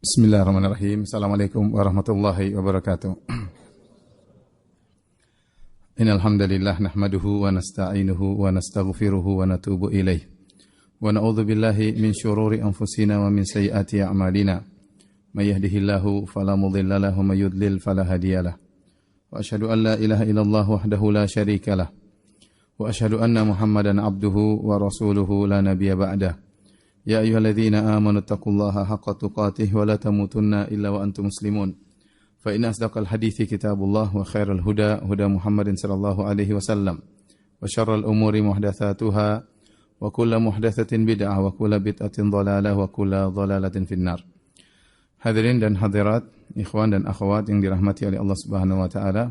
Bismillahirrahmanirrahim. Assalamualaikum warahmatullahi wabarakatuh. Innal hamdalillah nahmaduhu wa nasta'inuhu wa nastaghfiruhu wa natubu ilaih. Wa na'udzu billahi min syururi anfusina wa min sayyiati a'malina. May yahdihillahu fala mudilla lahu wa may yudlil fala hadiyalah. Wa asyhadu an la ilaha illallah wahdahu la syarika lah. Wa asyhadu anna Muhammadan abduhu wa rasuluhu la nabiyya ba'dah. Ya ayyuhalladzina amanu taqullaha haqqa tuqatih wa la tamutunna illa wa antum muslimun. Fa inna asdaqal hadithi kitabullah wa khairal huda huda Muhammadin sallallahu alaihi wasallam. Wa syarral umuri muhdatsatuha wa kullu muhdatsatin bid'ah wa kullu bid'atin dhalalah wa kullu dhalalatin finnar. Hadirin dan hadirat, ikhwan dan akhwat yang dirahmati oleh Allah Subhanahu wa taala.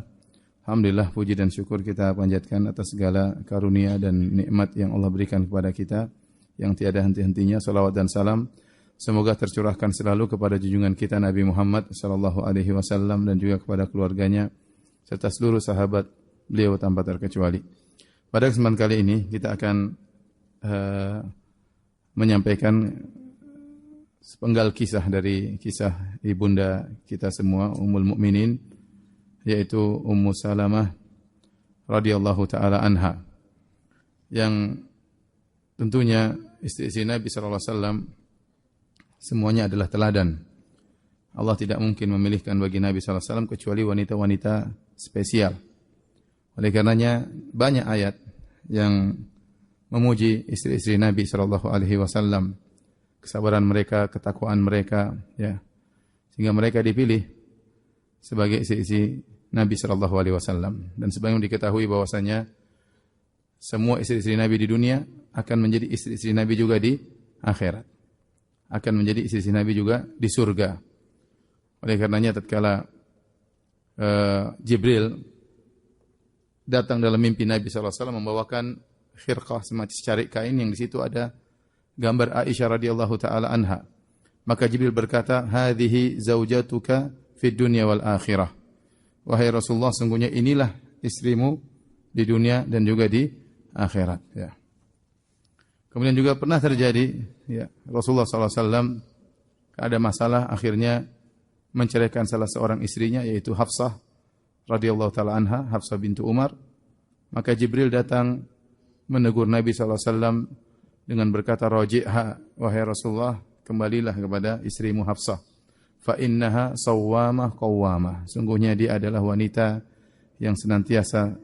Alhamdulillah, puji dan syukur kita panjatkan atas segala karunia dan nikmat yang Allah berikan kepada kita, yang tiada henti-hentinya. Salawat dan salam semoga tercurahkan selalu kepada junjungan kita Nabi Muhammad sallallahu alaihi wasallam dan juga kepada keluarganya serta seluruh sahabat beliau tanpa terkecuali. Pada kesempatan kali ini kita akan menyampaikan sepenggal kisah dari kisah ibunda kita semua, Ummul Mukminin, yaitu Ummu Salamah radhiyallahu taala anha, yang tentunya istri-istri Nabi sallallahu alaihi wasallam semuanya adalah teladan. Allah tidak mungkin memilihkan bagi Nabi sallallahu alaihi wasallam kecuali wanita-wanita spesial. Oleh karenanya banyak ayat yang memuji istri-istri Nabi sallallahu alaihi wasallam, kesabaran mereka, ketakwaan mereka, ya, sehingga mereka dipilih sebagai istri-istri Nabi sallallahu alaihi wasallam. Dan sebagaimana diketahui bahwasanya semua istri-istri Nabi di dunia akan menjadi istri-istri Nabi juga di akhirat. Akan menjadi istri-istri Nabi juga di surga. Oleh karenanya tatkala Jibril datang dalam mimpi Nabi SAW membawakan khirqah, semacam secarik kain yang di situ ada gambar Aisyah radhiyallahu taala anha. Maka Jibril berkata, "Hadhihi zaujatuka fid dunya wal akhirah." Wahai Rasulullah, sungguhnya inilah istrimu di dunia dan juga di akhirat, ya. Kemudian juga pernah terjadi, ya, Rasulullah SAW ada masalah, akhirnya menceraikan salah seorang istrinya, yaitu Hafsah radhiyallahu taala anha, Hafsah bintu Umar. Maka Jibril datang menegur Nabi SAW dengan berkata, "Raji'ha, wahai Rasulullah, kembalilah kepada istrimu Hafsah. Fa innaha sawwamah qawwamah." Sungguhnya dia adalah wanita yang senantiasa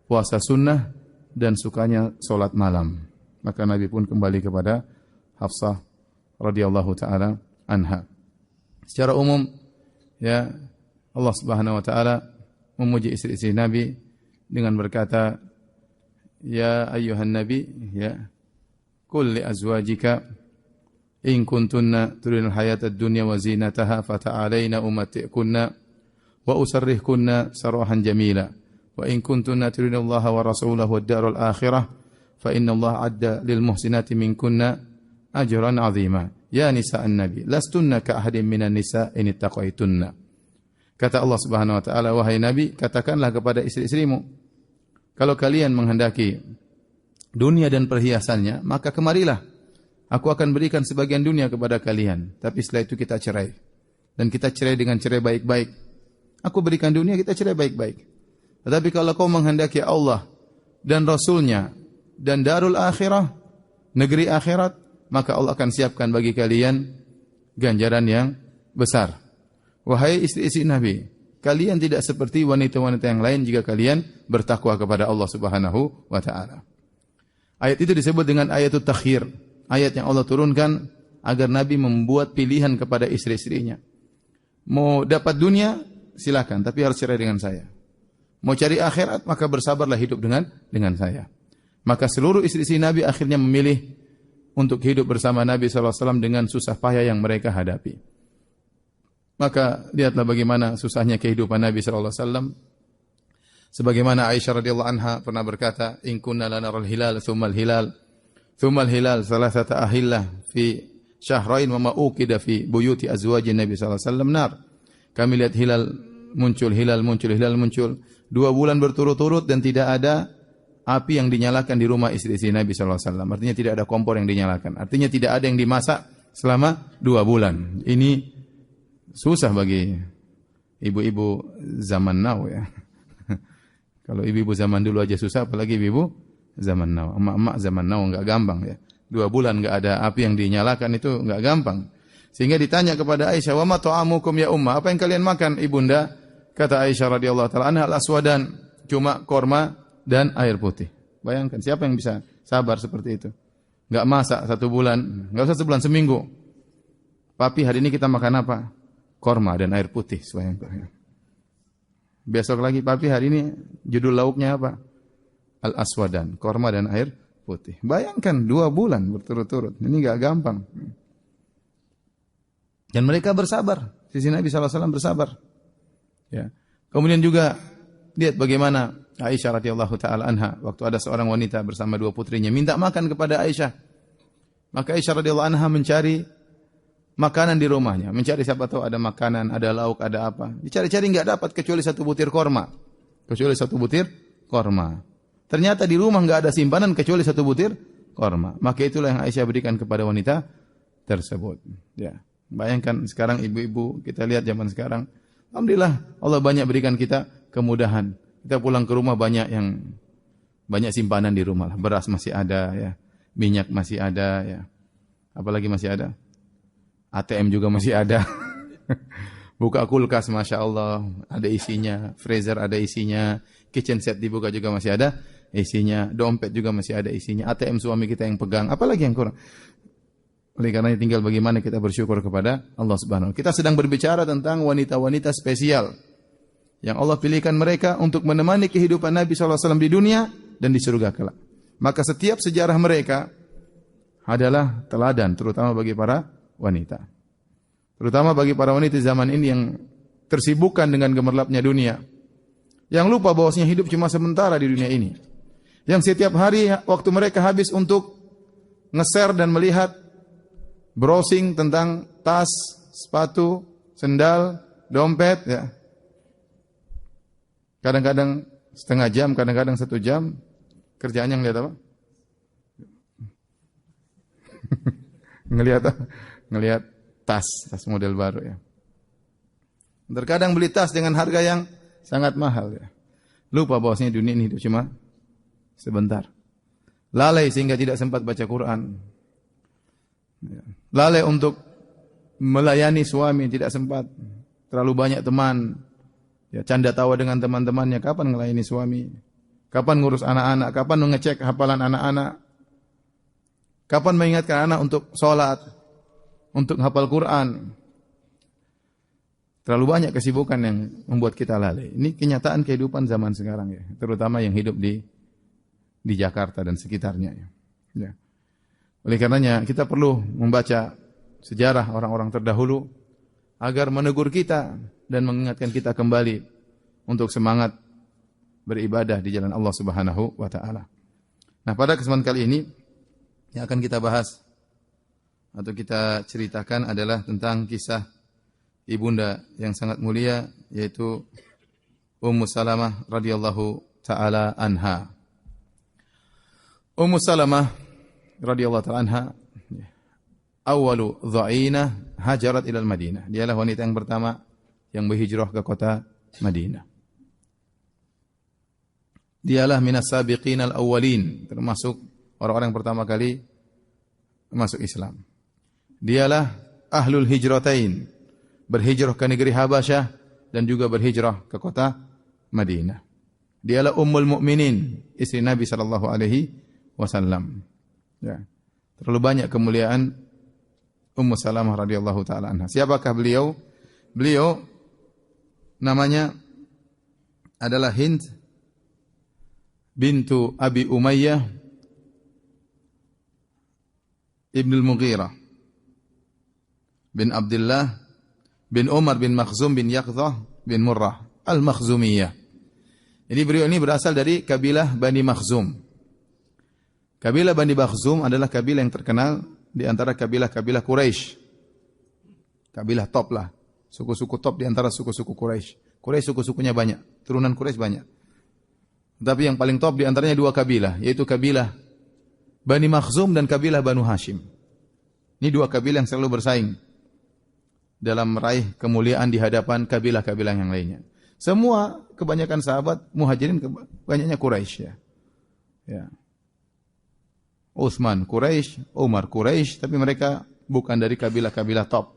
puasa sunnah dan sukanya solat malam. Maka Nabi pun kembali kepada Hafsah radhiyallahu taala anha. Secara umum, ya, Allah Subhanahu wa taala memuji istri-istri Nabi dengan berkata, "Ya ayyuhan nabi, ya, qul li azwajika in kuntunna turidul hayatad dunya wa zinataha fata'alaina umatti'kunna wa usarrihkunna sarahan jamila. Wa in kuntunna turidullaha wa rasulahu wad darul akhirah fa innallaha adda lil muhsinati minkunna ajran 'azima. Ya nisa'an nabi, lastunna ka ahadin minan nisa' in ittaqaitunna." Kata Allah Subhanahu wa taala, "Wahai Nabi, katakanlah kepada istri-istrimu, kalau kalian menghendaki dunia dan perhiasannya, maka kemarilah. Aku akan berikan sebagian dunia kepada kalian, tapi setelah itu kita cerai. Dan kita cerai dengan cerai baik-baik. Aku berikan dunia, kita cerai baik-baik. Tetapi kalau kau menghendaki Allah dan Rasulnya dan darul akhirah, negeri akhirat, maka Allah akan siapkan bagi kalian ganjaran yang besar. Wahai istri-istri Nabi, kalian tidak seperti wanita-wanita yang lain jika kalian bertakwa kepada Allah Subhanahu wa taala." Ayat itu disebut dengan ayatul takhir, ayat yang Allah turunkan agar Nabi membuat pilihan kepada istri-istrinya. Mau dapat dunia, silakan, tapi harus cerai dengan saya. Mau cari akhirat, maka bersabarlah hidup dengan saya. Maka seluruh istri-istri Nabi akhirnya memilih untuk hidup bersama Nabi SAW dengan susah payah yang mereka hadapi. Maka lihatlah bagaimana susahnya kehidupan Nabi SAW. Sebagaimana Aisyah radhiyallahu anha pernah berkata, "In kunna lanaral hilal, thummal hilal, thummal hilal, salasata ahillah fi syahrain wa ma uqida fi buyuti azwajin Nabi SAW nar." Kami lihat hilal muncul, hilal muncul, hilal muncul. 2 bulan berturut-turut dan tidak ada api yang dinyalakan di rumah istri-istri Nabi SAW. Artinya tidak ada kompor yang dinyalakan. Artinya tidak ada yang dimasak selama 2 bulan. Ini susah bagi ibu-ibu zaman now ya. Kalau ibu-ibu zaman dulu aja susah, apalagi ibu-ibu zaman now. Emak-emak zaman now enggak gampang ya. 2 bulan enggak ada api yang dinyalakan itu enggak gampang. Sehingga ditanya kepada Aisyah, "Wa ma ta'amukum ya ummah?" Apa yang kalian makan, Ibunda? Kata Aisyah radhiyallahu taala anha, "Al-aswadan," cuma korma dan air putih. Bayangkan siapa yang bisa sabar seperti itu? Enggak masak 1 bulan, enggak usah sebulan, seminggu. Papi, hari ini kita makan apa? Korma dan air putih. Besok lagi, papi, hari ini judul lauknya apa? Al-aswadan, korma dan air putih. Bayangkan 2 bulan berturut-turut. Ini enggak gampang. Dan mereka bersabar. Sisi Nabi SAW bersabar. Ya. Kemudian juga lihat bagaimana Aisyah radhiyallahu taala anha waktu ada seorang wanita bersama 2 putrinya minta makan kepada Aisyah. Maka Aisyah radhiyallahu anha mencari makanan di rumahnya, mencari siapa tahu ada makanan, ada lauk, ada apa. Dicari-cari enggak dapat kecuali 1 butir korma. Kecuali 1 butir korma. Ternyata di rumah enggak ada simpanan kecuali 1 butir korma. Maka itulah yang Aisyah berikan kepada wanita tersebut. Ya. Bayangkan sekarang ibu-ibu, kita lihat zaman sekarang. Alhamdulillah Allah banyak berikan kita kemudahan. Kita pulang ke rumah banyak simpanan di rumah. Beras masih ada ya. Minyak masih ada ya. Apalagi masih ada? ATM juga masih ada. Buka kulkas, Masya Allah, ada isinya. Freezer ada isinya. Kitchen set dibuka juga masih ada isinya. Dompet juga masih ada isinya. ATM suami kita yang pegang. Apalagi yang kurang? Oleh karena tinggal bagaimana kita bersyukur kepada Allah Subhanahu wa taala. Kita sedang berbicara tentang wanita-wanita spesial yang Allah pilihkan mereka untuk menemani kehidupan Nabi SAW di dunia dan di surga kelak. Maka setiap sejarah mereka adalah teladan, terutama bagi para wanita. Terutama bagi para wanita zaman ini yang tersibukkan dengan gemerlapnya dunia. Yang lupa bahwasanya hidup cuma sementara di dunia ini. Yang setiap hari waktu mereka habis untuk nge-share dan melihat, browsing tentang tas, sepatu, sendal, dompet ya. Kadang-kadang setengah jam, kadang-kadang 1 jam. Kerjaannya ngelihat apa? Ngelihat tas model baru ya. Terkadang beli tas dengan harga yang sangat mahal ya. Lupa bahwasanya dunia ini hidup cuma sebentar. Lalai sehingga tidak sempat baca Quran. Lalai untuk melayani suami, tidak sempat. Terlalu banyak teman. Ya, canda tawa dengan teman-temannya. Kapan melayani suami? Kapan ngurus anak-anak? Kapan mengecek hafalan anak-anak? Kapan mengingatkan anak untuk sholat? Untuk hafal Quran? Terlalu banyak kesibukan yang membuat kita lalai. Ini kenyataan kehidupan zaman sekarang ya. Terutama yang hidup di Jakarta dan sekitarnya ya. Ya. Oleh karenanya kita perlu membaca sejarah orang-orang terdahulu agar menegur kita dan mengingatkan kita kembali untuk semangat beribadah di jalan Allah Subhanahu wa taala. Nah, pada kesempatan kali ini yang akan kita bahas atau kita ceritakan adalah tentang kisah ibunda yang sangat mulia yaitu Ummu Salamah radhiyallahu taala anha. Ummu Salamah radhiyallahu ta'ala anha awalu dha'inah hajarat ilal Madinah. Dialah wanita yang pertama yang berhijrah ke kota Madinah. Dialah minas sabiqin al-awwalin, termasuk orang-orang yang pertama kali masuk Islam. Dialah ahlul hijratain, berhijrah ke negeri Habasyah dan juga berhijrah ke kota Madinah. Dialah ummul mukminin, istri Nabi sallallahu alaihi wasallam. Ya. Terlalu banyak kemuliaan Ummu Salamah radhiyallahu taala anha. Siapakah beliau? Beliau namanya adalah Hind bintu Abi Umayyah ibn al-Mughirah bin Abdullah bin Umar bin Makhzum bin Yaqdhah bin Murrah al-Makhzumiyah. Jadi beliau ini berasal dari kabilah Bani Makhzum. Kabilah Bani Makhzum adalah kabilah yang terkenal di antara kabilah-kabilah Quraisy. Kabilah top lah. Suku-suku top di antara suku-suku Quraisy. Quraisy suku-sukunya banyak, turunan Quraisy banyak. Tapi yang paling top di antaranya 2 kabilah, yaitu kabilah Bani Makhzum dan kabilah Banu Hashim. Ini 2 kabilah yang selalu bersaing. dalam meraih kemuliaan di hadapan kabilah-kabilah yang lainnya. Semua kebanyakan sahabat Muhajirin banyaknya Quraisy ya. Ya. Utsman Quraisy, Umar Quraisy, tapi mereka bukan dari kabilah-kabilah top.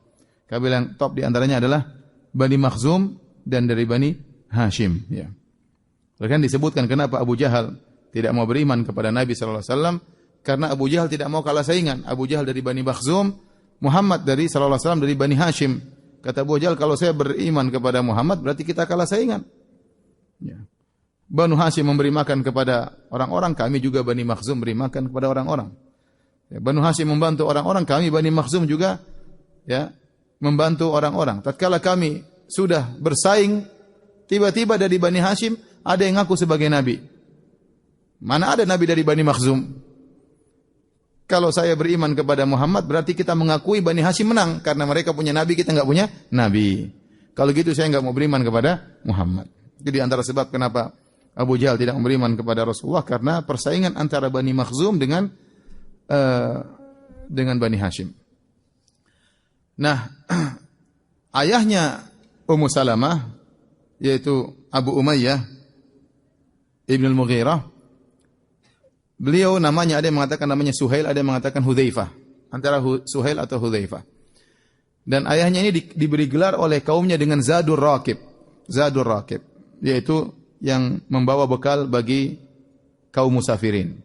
Kabilah yang top di antaranya adalah Bani Makhzum dan dari Bani Hashim ya. Bahkan disebutkan kenapa Abu Jahal tidak mau beriman kepada Nabi sallallahu alaihi wasallam karena Abu Jahal tidak mau kalah saingan. Abu Jahal dari Bani Makhzum, Muhammad dari sallallahu alaihi wasallam dari Bani Hashim. Kata Abu Jahal, kalau saya beriman kepada Muhammad berarti kita kalah saingan. Ya. Banu Hashim memberi makan kepada orang-orang, kami juga Bani Makhzum beri makan kepada orang-orang. Ya, Banu Hashim membantu orang-orang, kami Bani Makhzum juga ya membantu orang-orang. Tatkala kami sudah bersaing, tiba-tiba dari Bani Hashim ada yang ngaku sebagai nabi. Mana ada nabi dari Bani Makhzum? Kalau saya beriman kepada Muhammad, berarti kita mengakui Bani Hashim menang. Karena mereka punya nabi, kita enggak punya nabi. Kalau gitu saya enggak mau beriman kepada Muhammad. Jadi antara sebab kenapa Abu Jahal tidak beriman kepada Rasulullah, karena persaingan antara Bani Makhzum dengan Bani Hashim. Nah, ayahnya Ummu Salamah, yaitu Abu Umayyah Ibn al-Mughirah, beliau namanya ada yang mengatakan namanya Suhail, ada yang mengatakan Hudzaifah. Antara Suhail atau Hudzaifah. Dan ayahnya ini diberi gelar oleh kaumnya dengan Zadur Raqib. Zadur Raqib, yaitu yang membawa bekal bagi kaum musafirin.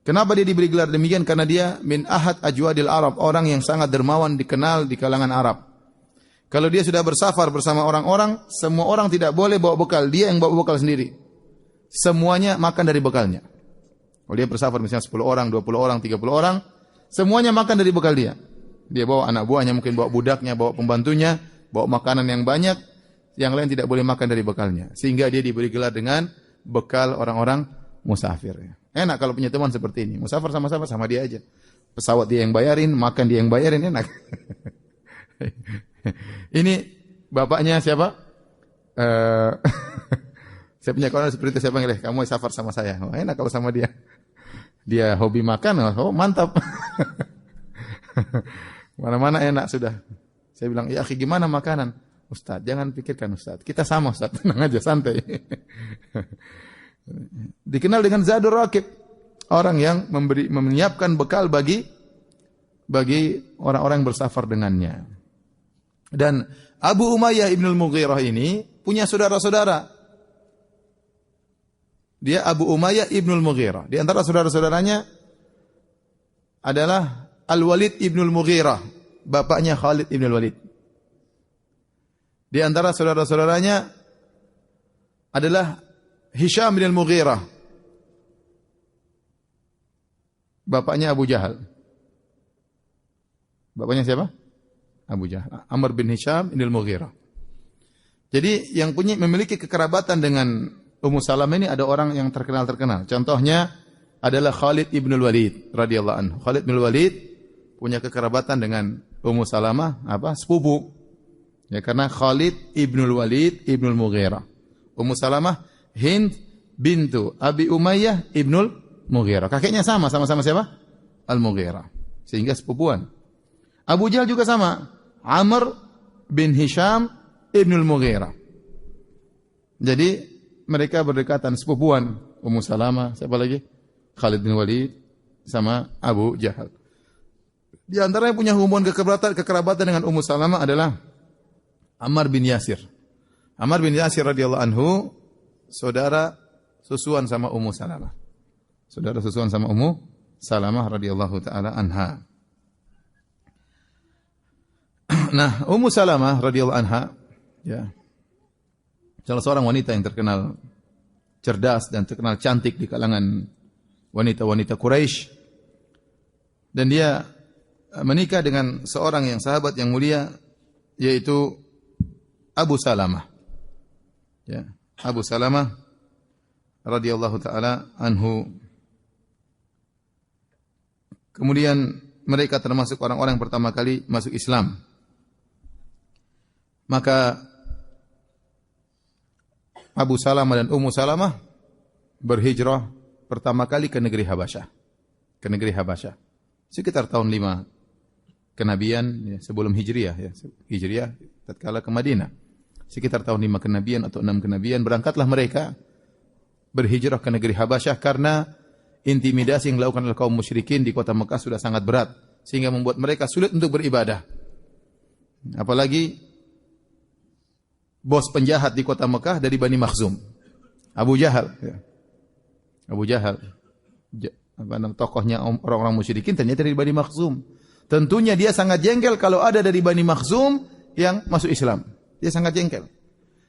Kenapa dia diberi gelar demikian? Karena dia min ahad ajwadil Arab, orang yang sangat dermawan dikenal di kalangan Arab. Kalau dia sudah bersafar bersama orang-orang, semua orang tidak boleh bawa bekal, dia yang bawa bekal sendiri. Semuanya makan dari bekalnya. Kalau dia bersafar misalnya 10 orang, 20 orang, 30 orang, semuanya makan dari bekal dia. Dia bawa anak buahnya, mungkin bawa budaknya, bawa pembantunya, bawa makanan yang banyak, yang lain tidak boleh makan dari bekalnya. Sehingga dia diberi gelar dengan bekal orang-orang musafir. Enak kalau punya teman seperti ini. Musafir sama-sama, sama dia aja. Pesawat dia yang bayarin, makan dia yang bayarin, enak. Ini bapaknya siapa? Saya punya kawan seperti itu, saya panggil, kamu safar sama saya. Oh, enak kalau sama dia. Dia hobi makan, oh mantap. Mana-mana enak sudah. Saya bilang, ya akhi gimana makanan? Ustaz, jangan pikirkan Ustaz. Kita sama Ustaz, tenang aja, santai. Dikenal dengan Zadur Raqib. Orang yang menyiapkan bekal bagi orang-orang yang bersafar dengannya. Dan Abu Umayyah Ibn al-Mughirah ini punya saudara-saudara. Dia Abu Umayyah Ibnul Mughirah. Di antara saudara-saudaranya adalah Al-Walid Ibnul Mughirah, bapaknya Khalid Ibnul Walid. Di antara saudara-saudaranya adalah Hisham bin Al-Mughirah, bapaknya Abu Jahal. Bapaknya siapa? Abu Jahal. Amr bin Hisham bin Al-Mughirah. Jadi yang memiliki kekerabatan dengan Ummu Salamah ini ada orang yang terkenal. Contohnya adalah Khalid ibn al-Walid radhiyallahu anhu. Khalid bin Walid punya kekerabatan dengan Ummu Salamah, sepupu. Ya, karena Khalid ibn al-Walid ibn al-Mughirah. Ummu Salamah Hind bintu Abi Umayyah ibn al-Mughirah. Kakeknya sama-sama siapa? Al-Mughirah. Sehingga sepupuan. Abu Jahal juga sama. Amr bin Hisham ibn al-Mughirah. Jadi mereka berdekatan, sepupuan. Ummu Salamah, siapa lagi? Khalid bin Walid sama Abu Jahal. Di antara yang punya hubungan kekerabatan dengan Ummu Salamah adalah Ammar bin Yasir. Ammar bin Yasir radhiyallahu anhu saudara susuan sama Ummu Salamah. Saudara susuan sama Ummu Salamah radhiyallahu taala anha. Nah, Ummu Salamah radhiyallahu anha ya, salah seorang wanita yang terkenal cerdas dan terkenal cantik di kalangan wanita-wanita Quraisy. Dan dia menikah dengan seorang yang sahabat yang mulia, yaitu Abu Salamah. Ya, Abu Salamah radhiyallahu taala anhu. Kemudian mereka termasuk orang-orang yang pertama kali masuk Islam. Maka Abu Salamah dan Ummu Salamah berhijrah pertama kali ke negeri Habasyah. Sekitar tahun 5 kenabian ya, sebelum Hijriah ya. Hijriah tatkala ke Madinah. Sekitar tahun 5 kenabian atau 6 kenabian berangkatlah mereka berhijrah ke negeri Habasyah karena intimidasi yang dilakukan oleh kaum musyrikin di kota Mekah sudah sangat berat sehingga membuat mereka sulit untuk beribadah. Apalagi bos penjahat di kota Mekah dari Bani Makhzum, Abu Jahal ya. Abu Jahal tokohnya orang-orang musyrikin ternyata dari Bani Makhzum. Tentunya dia sangat jengkel kalau ada dari Bani Makhzum yang masuk Islam. Dia sangat jengkel.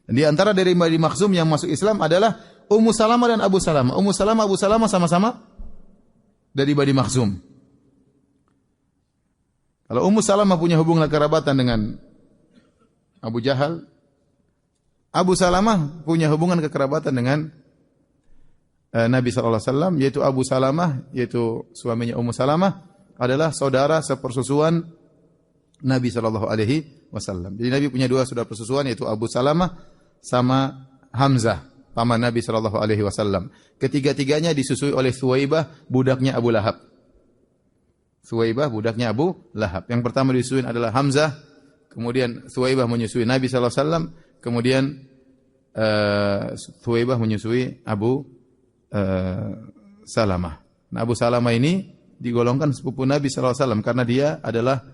Dan di antara dari Bani Makhzum yang masuk Islam adalah Ummu Salamah dan Abu Salamah. Ummu Salamah, Abu Salamah sama-sama dari Bani Makhzum. Kalau Ummu Salamah punya hubungan kerabatan dengan Abu Jahal, Abu Salamah punya hubungan kekerabatan dengan Nabi SAW, yaitu Abu Salamah, yaitu suaminya Ummu Salamah, adalah saudara sepersusuan Nabi SAW. Jadi Nabi punya 2 saudara persusuan, yaitu Abu Salamah sama Hamzah, paman Nabi SAW. Ketiga-tiganya disusui oleh Thuwaibah, budaknya Abu Lahab. Thuwaibah, budaknya Abu Lahab. Yang pertama disusuin adalah Hamzah, kemudian Thuwaibah menyusui Nabi SAW, kemudian Thuwaibah menyusui Abu Salamah. Nah, Abu Salamah ini digolongkan sepupu Nabi SAW karena dia adalah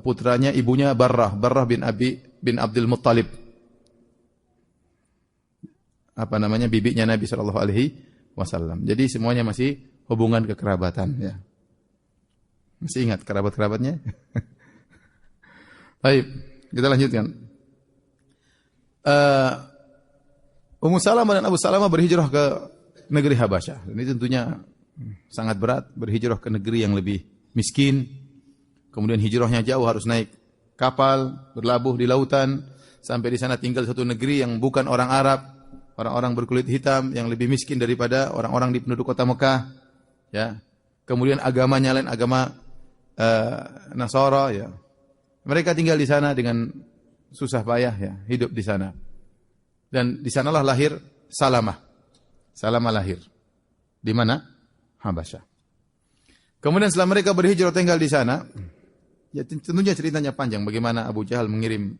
putranya ibunya Barrah bin Abdul Muttalib. Bibinya Nabi SAW. Jadi semuanya masih hubungan kekerabatan ya. Masih ingat kerabat-kerabatnya? Baik, kita lanjutkan. Ummu Salamah dan Abu Salamah berhijrah ke negeri Habasyah. Ini tentunya sangat berat, berhijrah ke negeri yang lebih miskin. Kemudian hijrahnya jauh, harus naik kapal, berlabuh di lautan, sampai di sana tinggal satu negeri yang bukan orang Arab, orang-orang berkulit hitam yang lebih miskin daripada orang-orang di penduduk kota Mekah. Ya. Kemudian agamanya lain agama Nasara. Ya. Mereka tinggal di sana dengan susah payah, ya, hidup di sana. Dan di sanalah lahir Salamah. Salamah lahir. Di mana? Habasyah. Kemudian setelah mereka berhijrah tinggal di sana, ya tentunya ceritanya panjang bagaimana Abu Jahal mengirim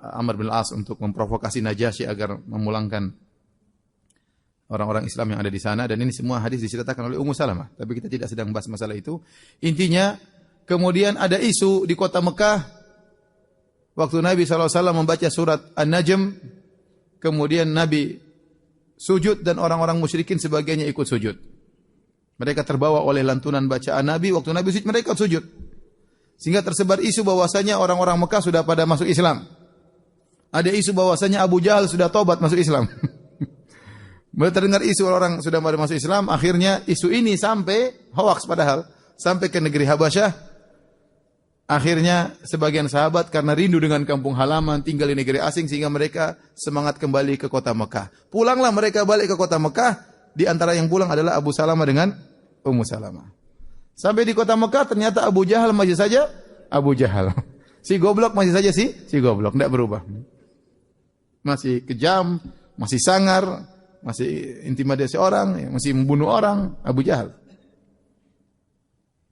Amr bin Al-As untuk memprovokasi Najasyi agar memulangkan orang-orang Islam yang ada di sana, dan ini semua hadis diceritakan oleh Ummu Salamah, tapi kita tidak sedang bahas masalah itu. Intinya kemudian ada isu di kota Mekah waktu Nabi SAW membaca surat An-Najm, kemudian Nabi sujud dan orang-orang musyrikin sebagiannya ikut sujud. Mereka terbawa oleh lantunan bacaan Nabi, waktu Nabi sujud mereka sujud. Sehingga tersebar isu bahwasanya orang-orang Mekah sudah pada masuk Islam. Ada isu bahwasanya Abu Jahal sudah tobat masuk Islam. Mereka terdengar isu orang sudah pada masuk Islam, akhirnya isu ini sampai hoax padahal sampai ke negeri Habasyah. Akhirnya sebagian sahabat karena rindu dengan kampung halaman, tinggal di negeri asing, sehingga mereka semangat kembali ke kota Mekah. Pulanglah mereka balik ke kota Mekah, di antara yang pulang adalah Abu Salamah dengan Ummu Salamah. Sampai di kota Mekah ternyata Abu Jahal masih saja Abu Jahal. Si goblok masih saja si goblok, tidak berubah. Masih kejam, masih sangar, masih intimidasi orang, masih membunuh orang, Abu Jahal.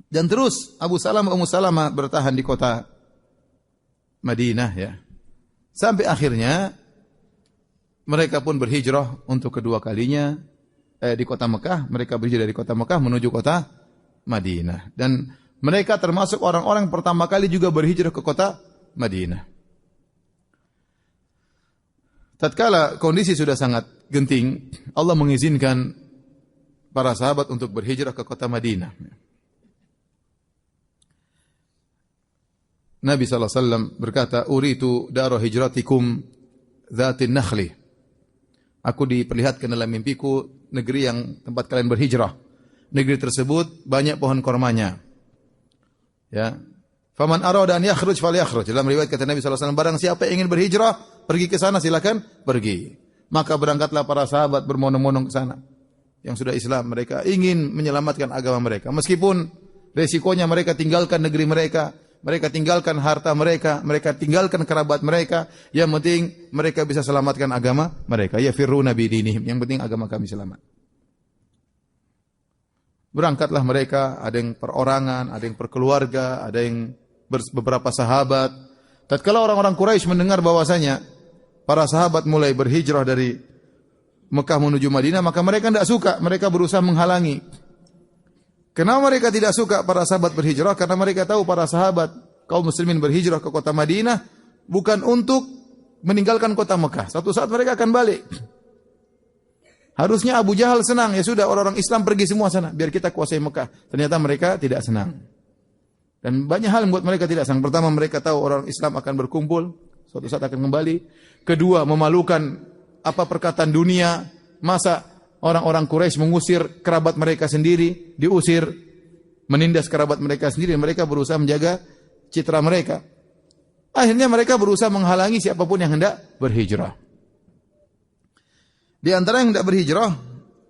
Dan terus Abu Salamah, Ummu Salamah bertahan di kota Madinah ya. Sampai akhirnya mereka pun berhijrah untuk kedua kalinya di kota Mekah. Mereka berhijrah dari kota Mekah menuju kota Madinah. Dan mereka termasuk orang-orang yang pertama kali juga berhijrah ke kota Madinah. Tatkala kondisi sudah sangat genting, Allah mengizinkan para sahabat untuk berhijrah ke kota Madinah. Nabi SAW berkata, Uritu daro hijratikum dhatin nakhli. Aku diperlihatkan dalam mimpiku negeri yang tempat kalian berhijrah. Negeri tersebut banyak pohon kormanya. Ya. Faman arada an yakhruj falyakhruj. Dalam riwayat kata Nabi SAW, barang siapa yang ingin berhijrah, pergi ke sana, silakan pergi. Maka berangkatlah para sahabat bermondong-mondong ke sana. Yang sudah Islam, mereka ingin menyelamatkan agama mereka. Meskipun resikonya mereka tinggalkan negeri mereka, mereka tinggalkan harta mereka, mereka tinggalkan kerabat mereka. Yang penting mereka bisa selamatkan agama mereka. Ya firruna bidinihim. Yang penting agama kami selamat. Berangkatlah mereka, ada yang perorangan, ada yang perkeluarga, ada yang beberapa sahabat. Tatkala orang-orang Quraisy mendengar bahwasanya para sahabat mulai berhijrah dari Mekah menuju Madinah, maka mereka tidak suka, mereka berusaha menghalangi. Kenapa mereka tidak suka para sahabat berhijrah? Karena mereka tahu para sahabat kaum muslimin berhijrah ke kota Madinah bukan untuk meninggalkan kota Mekah. Suatu saat mereka akan balik. Harusnya Abu Jahal senang, ya sudah orang-orang Islam pergi semua sana, biar kita kuasai Mekah. Ternyata mereka tidak senang. Dan banyak hal yang membuat mereka tidak senang. Pertama, mereka tahu orang Islam akan berkumpul, suatu saat akan kembali. Kedua, memalukan apa perkataan dunia. Masa orang-orang Quraisy mengusir kerabat mereka sendiri, diusir, menindas kerabat mereka sendiri. Mereka berusaha menjaga citra mereka. Akhirnya mereka berusaha menghalangi siapapun yang hendak berhijrah. Di antara yang hendak berhijrah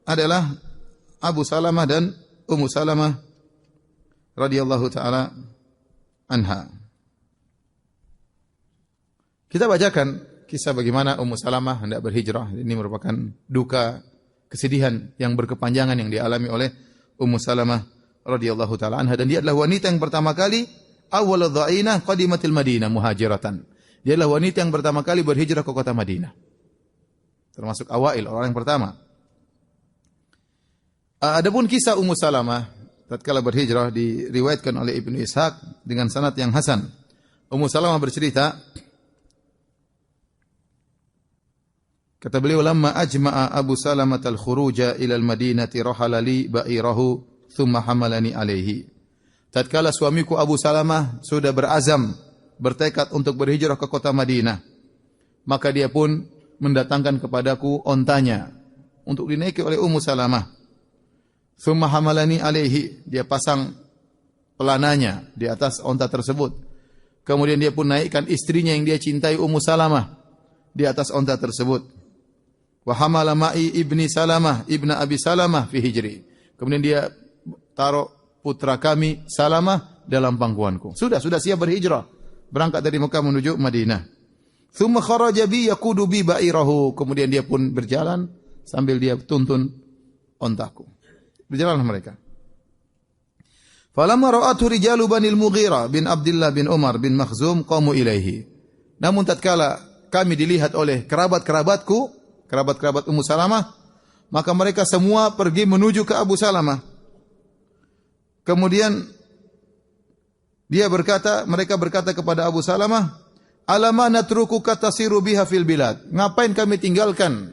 adalah Abu Salamah dan Ummu Salamah radhiyallahu taala anha. Kita bacakan kisah bagaimana Ummu Salamah hendak berhijrah. Ini merupakan duka, kesedihan yang berkepanjangan yang dialami oleh Ummu Salamah radhiyallahu taala anha, dan dia adalah wanita yang pertama kali awwal dha'inah qadimatil Madinah muhajiratan. Dia adalah wanita yang pertama kali berhijrah ke kota Madinah. Termasuk awail, orang yang pertama. Adapun kisah Ummu Salamah tatkala berhijrah diriwayatkan oleh Ibnu Ishaq dengan sanad yang hasan. Ummu Salamah bercerita, kata beliau, lamma ajma'a Abu Salamah al-khuruja ila al-Madinati rahala li ba'irahu thumma hamalani alaihi. Tatkala suamiku Abu Salamah sudah berazam, bertekad untuk berhijrah ke kota Madinah, maka dia pun mendatangkan kepadaku ontanya untuk dinaiki oleh Ummu Salamah. Thumma hamalani alaihi, dia pasang pelananya di atas onta tersebut. Kemudian dia pun naikkan istrinya yang dia cintai, Ummu Salamah, di atas onta tersebut. Wa hamala ma'i ibni Salamah ibna Abi Salamah fi hijri. Kemudian dia taruh putra kami Salamah dalam pangkuanku. Sudah siap berhijrah, berangkat dari Mekah menuju Madinah. Thumma kharaja bi yaqudu bi ba'irahu. Kemudian dia pun berjalan sambil dia tuntun ontaku. Berjalanlah mereka. Falamma ra'athu rijalu Banil Mughirah bin Abdullah bin Umar bin Makhzum qamu ilaihi. Namun tatkala kami dilihat oleh kerabat-kerabatku, kerabat-kerabat Ummu Salamah, maka mereka semua pergi menuju ke Abu Salamah. Kemudian mereka berkata kepada Abu Salamah, alama natrukuka tasiru biha fil bilad. Ngapain kami tinggalkan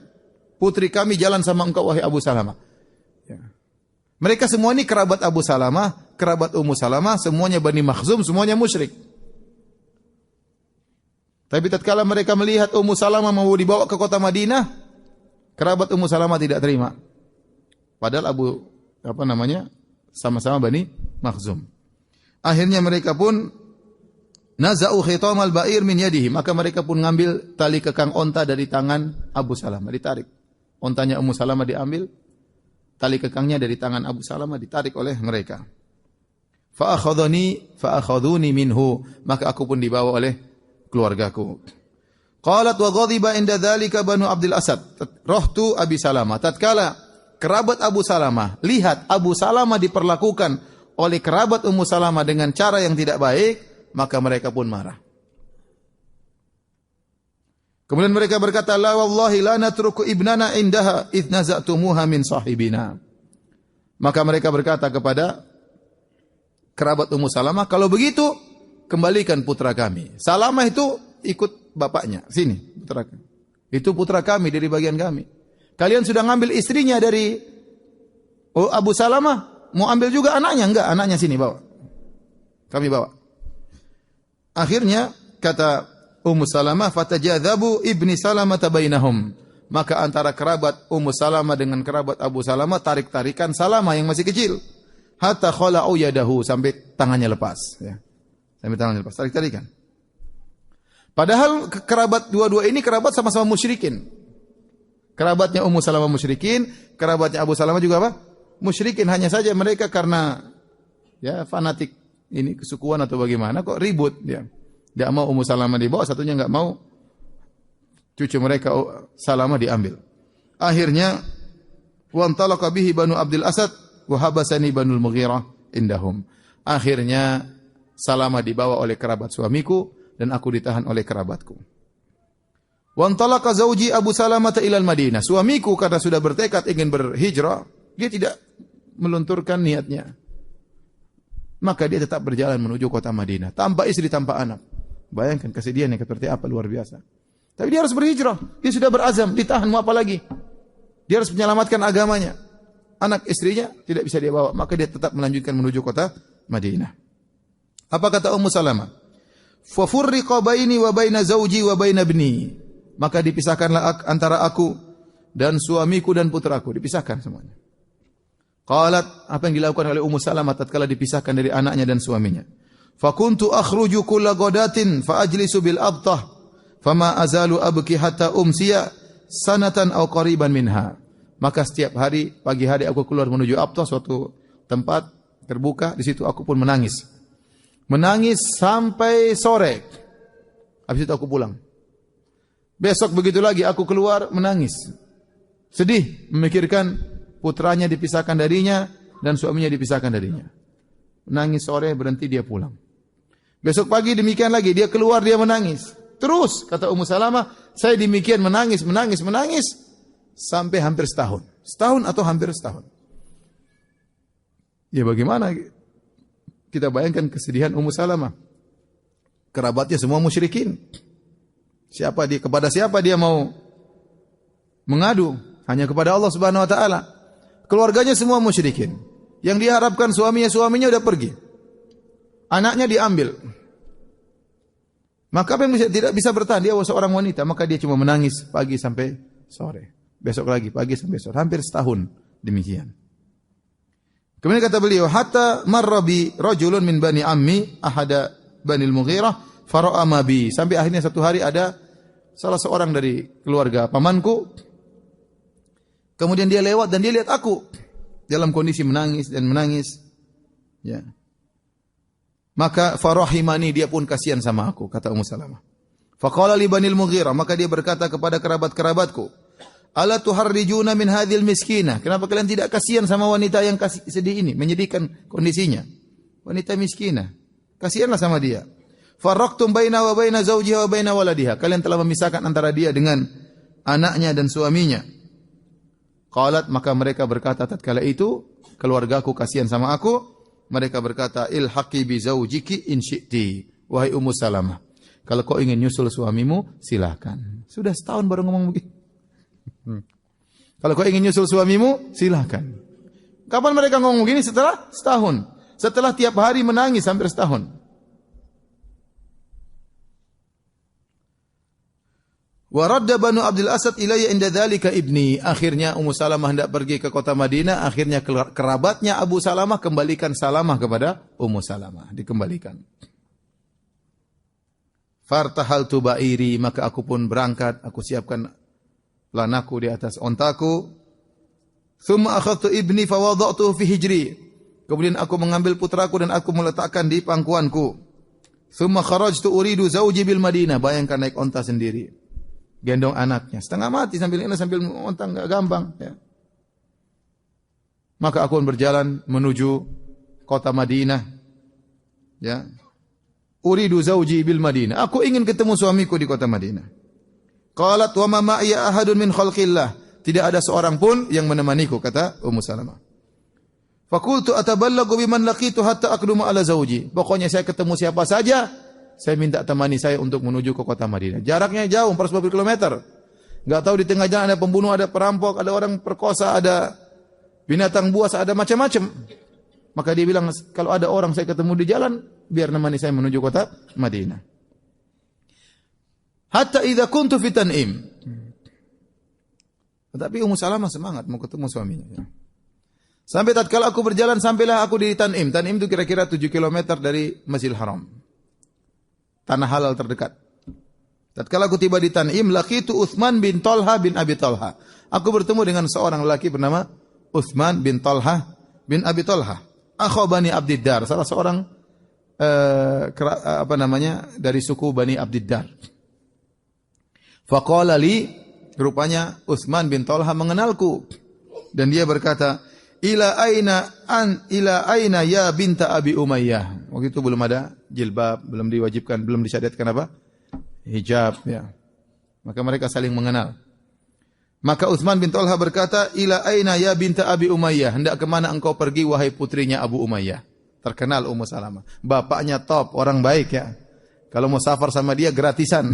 putri kami jalan sama engkau wahai Abu Salamah? Ya. Mereka semua ini kerabat Abu Salamah, kerabat Ummu Salamah, semuanya Bani Makhzum, semuanya musyrik. Tapi tatkala mereka melihat Ummu Salamah mau dibawa ke kota Madinah, kerabat Ummu Salamah tidak terima. Padahal sama-sama Bani Makhzum. Akhirnya mereka pun naza'u khitam al-ba'ir min yadihi, maka mereka pun ngambil tali kekang onta dari tangan Abu Salamah, ditarik. Ontanya Ummu Salamah diambil, tali kekangnya dari tangan Abu Salamah ditarik oleh mereka. Fa akhadhuni minhu, maka aku pun dibawa oleh keluargaku. Qalat wa ghadiba inda dzalika Banu Abdul Asad, rahtu Abi Salamah. Tatkala kerabat Abu Salamah lihat Abu Salamah diperlakukan oleh kerabat Ummu Salamah dengan cara yang tidak baik, maka mereka pun marah. Kemudian mereka berkata, la wallahi la natruku ibnana indaha idh naza'tumuha min sahibina. Maka mereka berkata kepada kerabat Ummu Salamah, kalau begitu kembalikan putra kami. Salamah itu ikut bapaknya, sini putra kami. Itu putra kami dari bagian kami. Kalian sudah ngambil istrinya dari Abu Salamah, mau ambil juga anaknya? Enggak, anaknya sini bawa. Kami bawa. Akhirnya kata Ummu Salamah, fatajadzabu ibni Salamah bainahum. Maka antara kerabat Ummu Salamah dengan kerabat Abu Salamah tarik-tarikan Salamah yang masih kecil. Hatta khala'u yadahu, sampai tangannya lepas, ya. Sampai tangannya lepas, tarik-tarikan. Padahal kerabat dua-dua ini kerabat sama-sama musyrikin. Kerabatnya Ummu Salamah musyrikin, kerabatnya Abu Salamah juga apa? Musyrikin. Hanya saja mereka karena ya fanatik ini kesukuan atau bagaimana kok ribut, ya. Tidak mau Ummu Salamah dibawa, satunya enggak mau cucu mereka Salamah diambil. Akhirnya wantalaqa bihi Banu Abdul Asad wa habasani Banul Mughirah indahum. Akhirnya Salamah dibawa oleh kerabat suamiku dan aku ditahan oleh kerabatku. Wa antalaqa zauji Abu Salamah ila al-Madinah. Suamiku karena sudah bertekad ingin berhijrah, dia tidak melunturkan niatnya. Maka dia tetap berjalan menuju kota Madinah tanpa istri, tanpa anak. Bayangkan kesedihannya seperti apa, luar biasa. Tapi dia harus berhijrah. Dia sudah berazam, ditahan mau apa lagi? Dia harus menyelamatkan agamanya. Anak istrinya tidak bisa dia bawa, maka dia tetap melanjutkan menuju kota Madinah. Apa kata Ummu Salamah? Fa furriqa baini wa baina zauji wa baina ibni. Maka dipisahkanlah antara aku dan suamiku dan putraku, dipisahkan semuanya. Qalat, apa yang dilakukan oleh Ummu Salamah tatkala dipisahkan dari anaknya dan suaminya? Fa kuntu akhruju kulla ghadatin fa ajlisu bil adtah fama azalu abki hatta umsiya sanatan aw qariban minha. Maka setiap hari, pagi hari aku keluar menuju Abtah, suatu tempat terbuka, di situ aku pun menangis. Menangis sampai sore. Habis itu aku pulang. Besok begitu lagi aku keluar menangis. Sedih memikirkan putranya dipisahkan darinya dan suaminya dipisahkan darinya. Menangis sore, berhenti, dia pulang. Besok pagi demikian lagi, dia keluar, dia menangis. Terus kata Ummu Salamah, saya demikian menangis sampai hampir setahun. Setahun atau hampir setahun. Ya bagaimana kita bayangkan kesedihan Ummu Salamah. Kerabatnya semua musyrikin. Kepada siapa dia mau mengadu? Hanya kepada Allah Subhanahu wa taala. Keluarganya semua musyrikin. Yang diharapkan suaminya sudah pergi. Anaknya diambil. Maka apa yang tidak bisa bertahan, dia seorang wanita, maka dia cuma menangis pagi sampai sore. Besok lagi pagi sampai sore, hampir setahun demikian. Kemudian kata beliau, hatta marra bi rajulun min bani ammi ahada Banil Mughirah fara'a ma bi. Sampai akhirnya satu hari ada salah seorang dari keluarga pamanku, kemudian dia lewat dan dia lihat aku dalam kondisi menangis dan menangis. Ya. Maka farahimani, dia pun kasihan sama aku, kata Ummu Salamah. Faqala li Banil Mughirah, maka dia berkata kepada kerabat-kerabatku, ala tuharrijuna min hadhil miskina? Kenapa kalian tidak kasihan sama wanita yang sedih ini, menyedihkan kondisinya? Wanita miskina. Kasihanlah sama dia. Farraqtum baina wa baina zawjiha wa baina waladiha. Kalian telah memisahkan antara dia dengan anaknya dan suaminya. Qalat, maka mereka berkata tatkala itu, keluargaku kasihan sama aku, mereka berkata, ilhaqi bi zawjiki in syi'ti. Wahai Ummu Salamah, kalau kau ingin nyusul suamimu, silakan. Sudah setahun baru ngomong begitu. Kalau kau ingin nyusul suamimu, silakan. Kapan mereka ngomong begini? Setelah setahun. Setelah tiap hari menangis hampir setahun. Wa radda Banu Abdul Asad ilayya inda dzalika ibni. Akhirnya Ummu Salamah hendak pergi ke kota Madinah, akhirnya kerabatnya Abu Salamah kembalikan Salamah kepada Ummu Salamah, dikembalikan. Fartahaltu ba'iri, maka aku pun berangkat, aku siapkan lanaku di atas ontaku. Thumma akhadtu ibni fa wada'tuhu fi hijri. Kemudian aku mengambil putraku dan aku meletakkan di pangkuanku. Thumma kharajtu uridu zawji bil Madinah. Bayangkan naik onta sendiri, gendong anaknya, setengah mati sambil onta, enggak gampang, ya. Maka aku pun berjalan menuju kota Madinah, ya. Uridu zawji bil Madinah. Aku ingin ketemu suamiku di kota Madinah. Qalat wa ma ma'iya ahadun min khalqillah. Tidak ada seorang pun yang menemaniku, kata Ummu Salamah. Faqultu ataballagu biman laqitu hatta aqduma ala zawji. Pokoknya saya ketemu siapa saja, saya minta temani saya untuk menuju ke kota Madinah. Jaraknya jauh, 450 km. Enggak tahu di tengah jalan ada pembunuh, ada perampok, ada orang perkosa, ada binatang buas, ada macam-macam. Maka dia bilang, kalau ada orang saya ketemu di jalan, biar nemani saya menuju kota Madinah. Hatta idza kuntu fi Tan'im. Tetapi Ummu Salamah semangat mau ketemu suaminya. Sampai tatkala aku berjalan, sampailah aku di Tan'im. Tan'im itu kira-kira 7 km dari Masjidil Haram. Tanah halal terdekat. Tatkala aku tiba di Tan'im, laqitu Utsman bin Talha bin Abi Talha. Aku bertemu dengan seorang lelaki bernama Utsman bin Talha bin Abi Talha. Akhu Bani Abdiddar, salah seorang dari suku Bani Abdiddar. Faqala li, rupanya Utsman bin Talha mengenalku dan dia berkata, ila aina ya binta Abi Umayyah. Waktu itu belum ada jilbab, belum diwajibkan, belum disyariatkan apa? Hijab, ya. Maka mereka saling mengenal. Maka Utsman bin Talha berkata, ila aina ya binta Abi Umayyah, hendak ke mana engkau pergi wahai putrinya Abu Umayyah? Terkenal Ummu Salamah. Bapaknya top, orang baik ya. Kalau mau safar sama dia gratisan.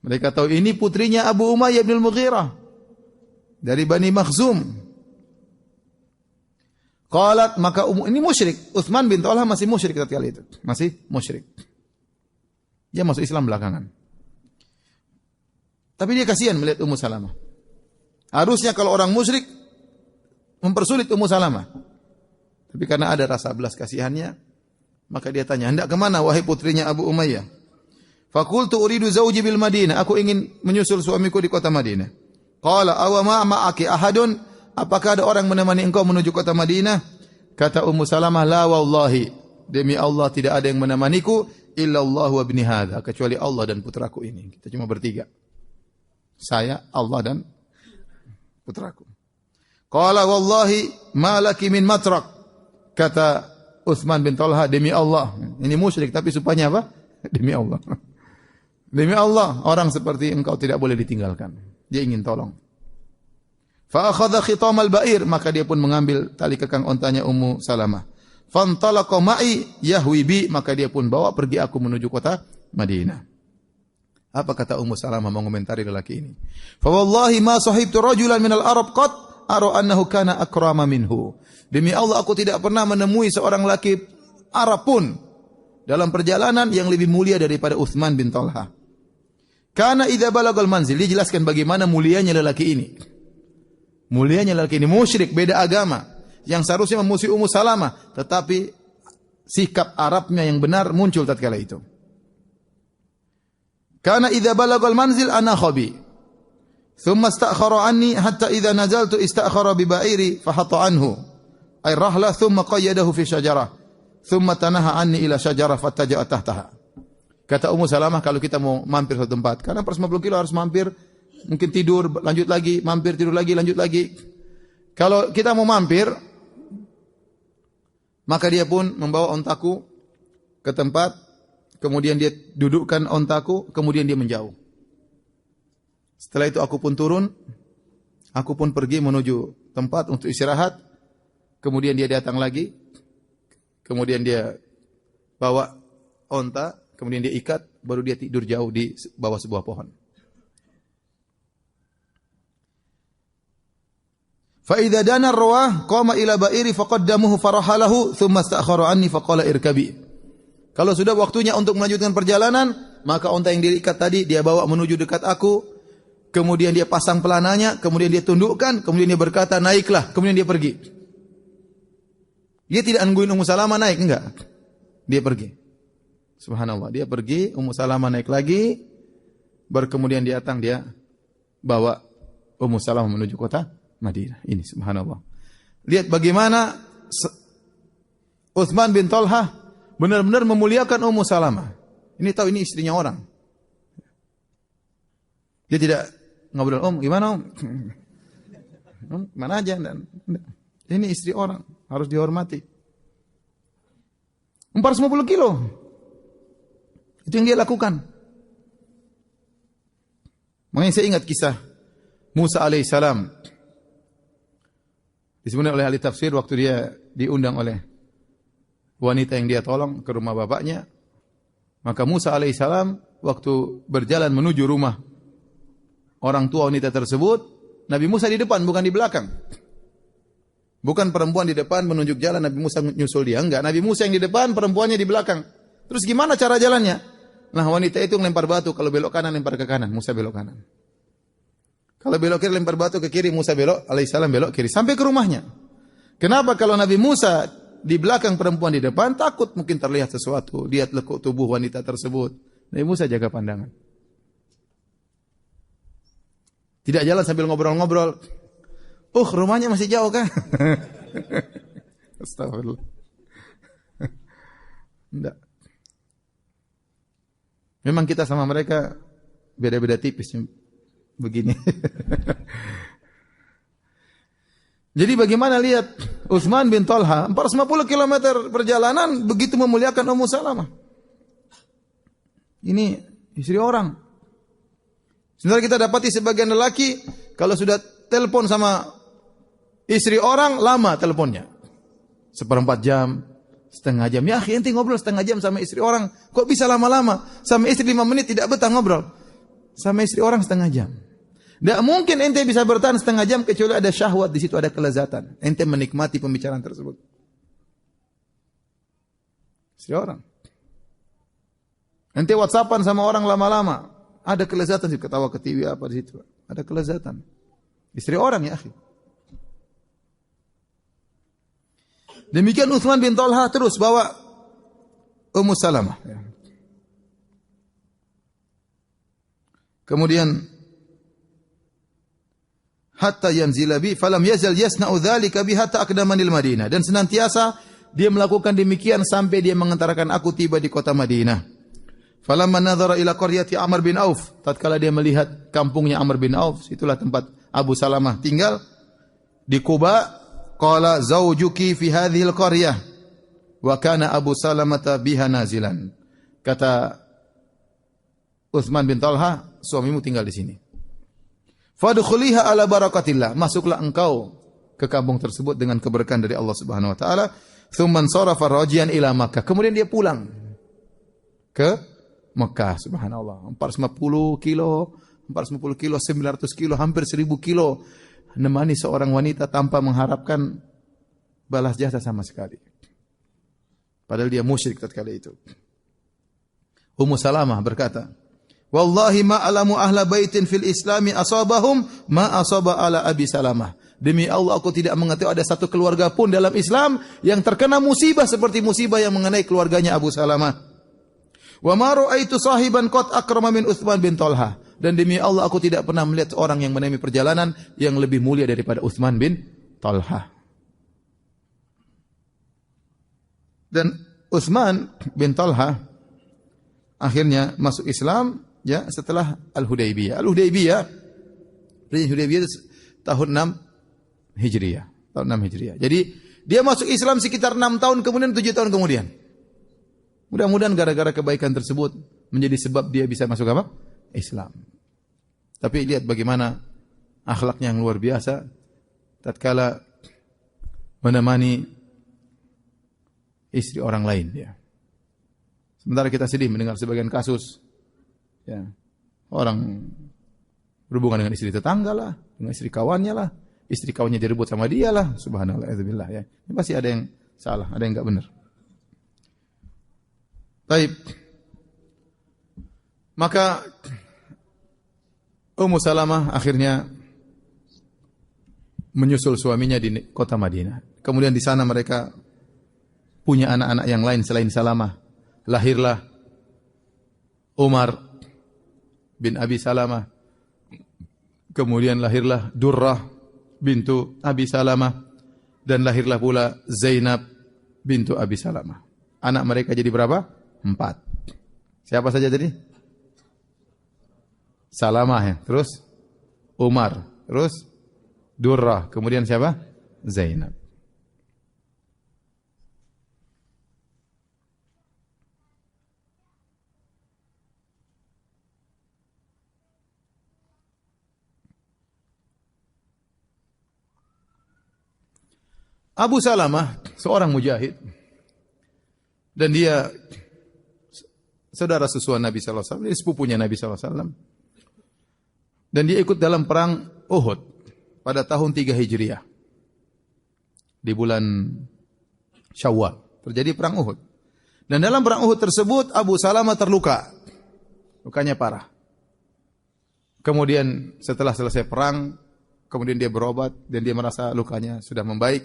Mereka tahu ini putrinya Abu Umayyah bin Al-Mughirah dari Bani Makhzum. Qalat, maka ini musyrik. Utsman bin Talha masih musyrik ketika itu. Masih musyrik. Dia masuk Islam belakangan. Tapi dia kasihan melihat Ummu Salamah. Harusnya kalau orang musyrik mempersulit Ummu Salamah. Tapi karena ada rasa belas kasihannya, maka dia tanya, hendak ke mana wahai putrinya Abu Umayyah? Faqultu uridu zawji bil Madinah. Aku ingin menyusul suamiku di kota Madinah. Qala aw ma ma'aki ahadun? Apakah ada orang menemani engkau menuju kota Madinah? Kata Ummu Salamah, la wallahi. Demi Allah tidak ada yang menemaniku illa Allah wa ibni hadza, kecuali Allah dan putraku ini. Kita cuma bertiga. Saya, Allah dan putraku. Qala wallahi ma laki min matrak. Kata Utsman bin Talha, demi Allah. Ini musyrik tapi supaya apa? Demi Allah. Demi Allah, orang seperti engkau tidak boleh ditinggalkan. Dia ingin tolong. Fa akhadha khitam al-ba'ir, maka dia pun mengambil tali kekang ontanya Ummu Salamah. Fantalaqa ma'i yahwi bi, maka dia pun bawa pergi aku menuju kota Madinah. Apa kata Ummu Salamah mengomentari lelaki ini? Fa wallahi ma sahibtu rajulan minal Arab qat ara annahu kana akrama minhu. Demi Allah aku tidak pernah menemui seorang laki Arab pun dalam perjalanan yang lebih mulia daripada Utsman bin Talha. Karena idza balagal manzil, dijelaskan bagaimana mulianya lelaki ini. Mulianya lelaki ini musyrik, beda agama, yang seharusnya memusuhi Ummu Salamah, tetapi sikap Arabnya yang benar muncul tatkala itu. Karena idza balagal manzil ana khabi. Thumma ista'khara anni hatta idza nazaltu ista'khara bi ba'iri fa hatta anhu. Ay rahla thumma qayyadahu fi syajarah. Thumma tanaha anni ila syajarah fattaja'a tahtaha. Kata Ummu Salamah, kalau kita mau mampir suatu tempat, karena per 50 kilo harus mampir, mungkin tidur, lanjut lagi, mampir, tidur lagi, lanjut lagi. Kalau kita mau mampir, maka dia pun membawa ontaku ke tempat, kemudian dia dudukkan ontaku, kemudian dia menjauh. Setelah itu aku pun turun, aku pun pergi menuju tempat untuk istirahat, kemudian dia datang lagi, kemudian dia bawa onta, kemudian dia ikat, baru dia tidur jauh di bawah sebuah pohon. Fa idza dana ar-rawah qama ila ba'iri faqaddamuhu farahalahu thumma ista'khara anni faqala irkabi. Kalau sudah waktunya untuk melanjutkan perjalanan, maka unta yang diikat tadi dia bawa menuju dekat aku, kemudian dia pasang pelananya, kemudian dia tundukkan, kemudian dia berkata, "Naiklah." Kemudian dia pergi. Dia tidak nungguin Ummu Salamah naik, enggak. Dia pergi. Subhanallah, dia pergi, Ummu Salamah naik lagi, baru kemudian dia datang, dia bawa Ummu Salamah menuju kota Madinah. Ini subhanallah. Lihat bagaimana Utsman bin Talha benar-benar memuliakan Ummu Salamah. Ini tahu ini istrinya orang. Dia tidak ngobrol, gimana mana aja. Ini istri orang, harus dihormati. 450 kilo. Itu yang dia lakukan. Makanya saya ingat kisah Musa alaihissalam. Disebutkan oleh ahli tafsir waktu dia diundang oleh wanita yang dia tolong ke rumah bapaknya. Maka Musa alaihissalam waktu berjalan menuju rumah orang tua wanita tersebut, Nabi Musa di depan, bukan di belakang. Bukan perempuan di depan menunjuk jalan, Nabi Musa nyusul dia. Enggak, Nabi Musa yang di depan, perempuannya di belakang. Terus gimana cara jalannya? Nah, wanita itu melempar batu, kalau belok kanan lempar ke kanan, Musa belok kanan. Kalau belok kiri lempar batu ke kiri, Musa belok, alaihissalam belok kiri sampai ke rumahnya. Kenapa? Kalau Nabi Musa di belakang, perempuan di depan, takut mungkin terlihat sesuatu, lihat lekuk tubuh wanita tersebut. Nabi Musa jaga pandangan. Tidak jalan sambil ngobrol-ngobrol. Rumahnya masih jauh kan? Astagfirullah. Enggak. Memang kita sama mereka beda-beda tipis begini. Jadi bagaimana lihat Utsman bin Talha 450 km perjalanan begitu memuliakan Ummu Salamah. Ini istri orang. Sebenarnya kita dapati sebagian lelaki kalau sudah telepon sama istri orang lama teleponnya. 1/4 jam, setengah jam. Ya akhi, ente ngobrol setengah jam sama istri orang, kok bisa lama-lama? Sama istri 5 menit tidak betah ngobrol. Sama istri orang setengah jam. Tidak mungkin ente bisa bertahan setengah jam kecuali ada syahwat di situ, ada kelezatan. Ente menikmati pembicaraan tersebut. Istri orang. Ente WhatsAppan sama orang lama-lama, ada kelezatan sih, ketawa ke TV apa di situ. Ada kelezatan. Istri orang ya akhi. Demikian Utsman bin Talha terus bawa Ummu Salamah. Kemudian hatta yanzila bi falam yazal yasna'u dzalika bi hatta aqdamanil Madinah, dan senantiasa dia melakukan demikian sampai dia mengantarkan aku tiba di kota Madinah. Falamma nadhara ila qaryati Amr bin Auf, tatkala dia melihat kampungnya Amr bin Auf, itulah tempat Abu Salamah tinggal di Quba, qala zawjuki fi hadhil qaryah wa kana Abu Salamah biha nazilan. Kata Utsman bin Talha, suamimu tinggal di sini. Fadkhuliha ala barakatillah, masuklah engkau ke kampung tersebut dengan keberkahan dari Allah Subhanahu wa taala. Tsumman sarafa rajian ila Makkah, kemudian dia pulang ke Mekah. Subhanallah, 450 kilo, 900 kilo, hampir 1000 kilo menemani seorang wanita tanpa mengharapkan balas jasa sama sekali. Padahal dia musyrik tatkala itu. Ummu Salamah berkata, wallahi ma alamu ahla baitin fil islami asabahum ma asaba ala Abi Salamah. Demi Allah aku tidak mengetahui ada satu keluarga pun dalam Islam yang terkena musibah seperti musibah yang mengenai keluarganya Abu Salamah. Wa ma ra'aitu sahiban qad akrama min Utsman bin Talha. Dan demi Allah aku tidak pernah melihat orang yang menemani perjalanan yang lebih mulia daripada Utsman bin Talha. Dan Utsman bin Talha akhirnya masuk Islam ya setelah Al-Hudaybiyah. Al-Hudaybiyah, perjanjian Hudaybiyah itu tahun 6 Hijriah, tahun 6 Hijriah. Jadi dia masuk Islam sekitar 6 tahun kemudian, 7 tahun kemudian. Mudah-mudahan gara-gara kebaikan tersebut menjadi sebab dia bisa masuk apa? Islam. Tapi lihat bagaimana akhlaknya yang luar biasa tatkala menemani istri orang lain ya. Sementara kita sedih mendengar sebagian kasus ya, orang berhubungan dengan istri tetangga lah, dengan istri kawannya lah, istri kawannya direbut sama dia lah, subhanallah, auzubillah ya. Ini pasti ada yang salah, ada yang enggak benar. Baik. Maka Ummu Salamah akhirnya menyusul suaminya di kota Madinah. Kemudian di sana mereka punya anak-anak yang lain selain Salamah. Lahirlah Umar bin Abi Salamah. Kemudian lahirlah Durrah bintu Abi Salamah. Dan lahirlah pula Zainab bintu Abi Salamah. Anak mereka jadi berapa? 4. Siapa saja tadi? Salamah ya. Terus Umar. Terus Durrah. Kemudian siapa? Zainab. Abu Salamah seorang mujahid dan dia saudara sesuai Nabi sallallahu alaihi wasallam, dia sepupunya Nabi sallallahu alaihi wasallam. Dan dia ikut dalam perang Uhud pada tahun 3 Hijriah. Di bulan Syawal terjadi perang Uhud. Dan dalam perang Uhud tersebut Abu Salamah terluka. Lukanya parah. Kemudian setelah selesai perang, kemudian dia berobat dan dia merasa lukanya sudah membaik.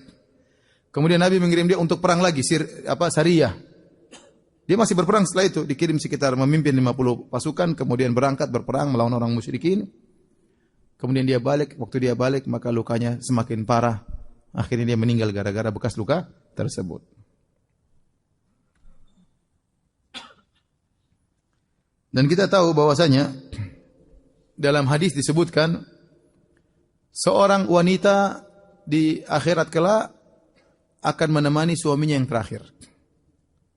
Kemudian Nabi mengirim dia untuk perang lagi, Sariyah. Dia masih berperang setelah itu, dikirim sekitar memimpin 50 pasukan, kemudian berangkat berperang melawan orang musyrikin. Kemudian dia balik, waktu dia balik maka lukanya semakin parah. Akhirnya dia meninggal gara-gara bekas luka tersebut. Dan kita tahu bahwasanya dalam hadis disebutkan seorang wanita di akhirat kelak akan menemani suaminya yang terakhir.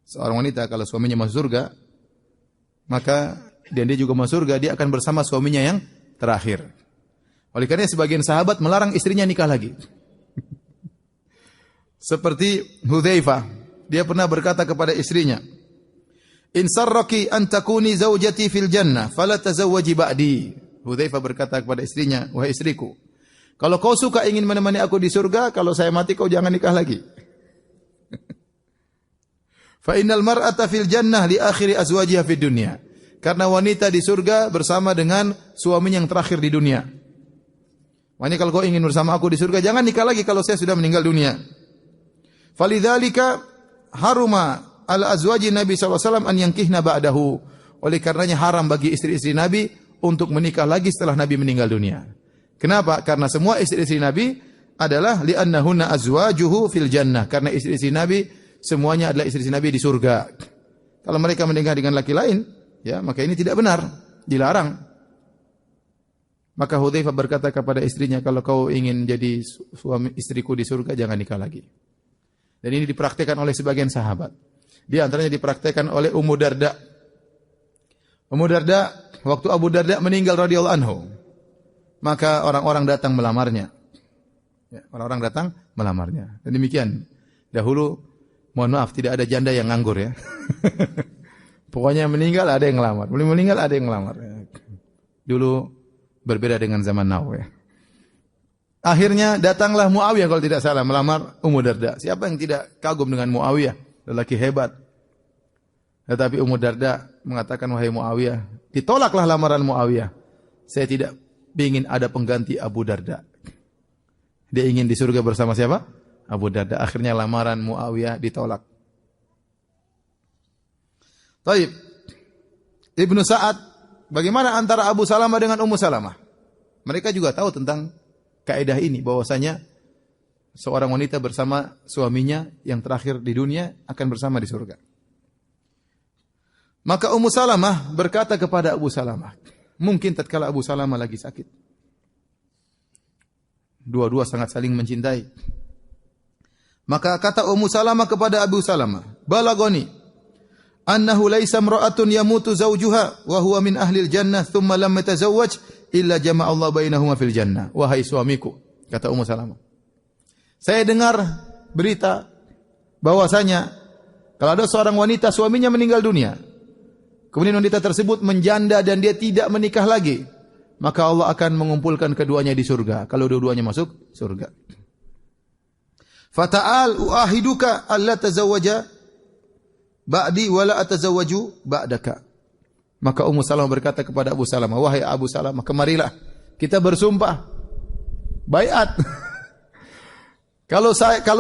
Seorang wanita kalau suaminya masuk surga, maka dan dia juga masuk surga, dia akan bersama suaminya yang terakhir. Oleh karena sebagian sahabat melarang istrinya nikah lagi. Seperti Hudzaifah, dia pernah berkata kepada istrinya, "In sarraki an takuni zaujati fil jannah, fala tazawwaji ba'di." Hudzaifah berkata kepada istrinya, "Wahai istriku, kalau kau suka ingin menemani aku di surga, kalau saya mati kau jangan nikah lagi." Fa innal mar'ata fil jannah li akhiri azwajiha fid dunya. Karena wanita di surga bersama dengan suaminya yang terakhir di dunia. Makanya kalau kau ingin bersama aku di surga, jangan nikah lagi kalau saya sudah meninggal dunia. Falidzalika haruma ala azwaji Nabi SAW an yankihna ba'dahu. Oleh karenanya haram bagi istri-istri Nabi untuk menikah lagi setelah Nabi meninggal dunia. Kenapa? Karena semua istri-istri Nabi adalah li'annahunna azwajuhu fil jannah. Karena istri-istri Nabi semuanya adalah istri-istri Nabi di surga. Kalau mereka menikah dengan laki lain, ya, maka ini tidak benar, dilarang. Maka Hudzaifah berkata kepada istrinya, kalau kau ingin jadi suami istriku di surga, jangan nikah lagi. Dan ini dipraktikkan oleh sebagian sahabat. Di antaranya dipraktikkan oleh Ummu Darda. Ummu Darda, waktu Abu Darda meninggal radhiyallahu anhu, maka orang-orang datang melamarnya. Ya, orang-orang datang melamarnya. Dan demikian. Dahulu, mohon maaf, tidak ada janda yang nganggur ya. Pokoknya meninggal ada yang ngelamar. Meninggal ada yang ngelamar. Dulu berbeda dengan zaman now ya. Akhirnya datanglah Muawiyah kalau tidak salah melamar Ummu Darda. Siapa yang tidak kagum dengan Muawiyah? Lelaki hebat. Tetapi Ummu Darda mengatakan, wahai Muawiyah, ditolaklah lamaran Muawiyah. Saya tidak ingin ada pengganti Abu Darda. Dia ingin di surga bersama siapa? Abu Darda. Akhirnya lamaran Muawiyah ditolak. Taib. Ibnu Sa'ad, bagaimana antara Abu Salamah dengan Ummu Salamah? Mereka juga tahu tentang kaidah ini, bahwasanya seorang wanita bersama suaminya yang terakhir di dunia akan bersama di surga. Maka Ummu Salamah berkata kepada Abu Salamah, mungkin tatkala Abu Salamah lagi sakit. Dua-dua sangat saling mencintai. Maka kata Ummu Salamah kepada Abu Salamah, balagoni annahu laisa imra'atun yamutu zawjuha wa huwa min ahlil jannah thumma lam yatazawwaj illa jama'a Allah bainahuma fil jannah. Wahai suamiku, kata Ummu Salamah, saya dengar berita bahwasanya kalau ada seorang wanita suaminya meninggal dunia, kemudian wanita tersebut menjanda dan dia tidak menikah lagi, maka Allah akan mengumpulkan keduanya di surga kalau dua-duanya masuk surga. Fata'al uahiduka alla tazawwaja ba'di wala atazawwaju ba'daka. Maka Ummu Salamah berkata kepada Abu Salamah, wahai Abu Salamah, kemarilah kita bersumpah baiat. Kalau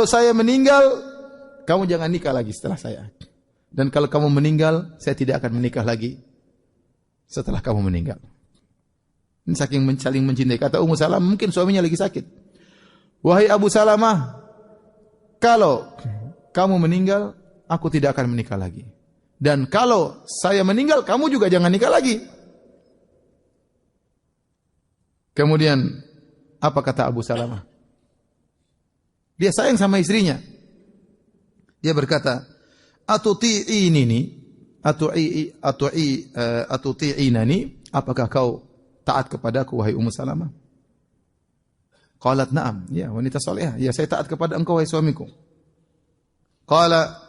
saya meninggal, kamu jangan nikah lagi setelah saya. Dan kalau kamu meninggal, saya tidak akan menikah lagi setelah kamu meninggal. Ini saking saling mencintai. Kata Ummu Salamah, mungkin suaminya lagi sakit. Wahai Abu Salamah, kalau kamu meninggal, aku tidak akan menikah lagi. Dan kalau saya meninggal, kamu juga jangan nikah lagi. Kemudian, apa kata Abu Salamah? Dia sayang sama istrinya. Dia berkata, atuti'inani, apakah kau taat kepadaku, wahai Ummu Salamah? Qalat na'am, ya wanita salihah, ya saya taat kepada engkau wahai suamiku. Qala,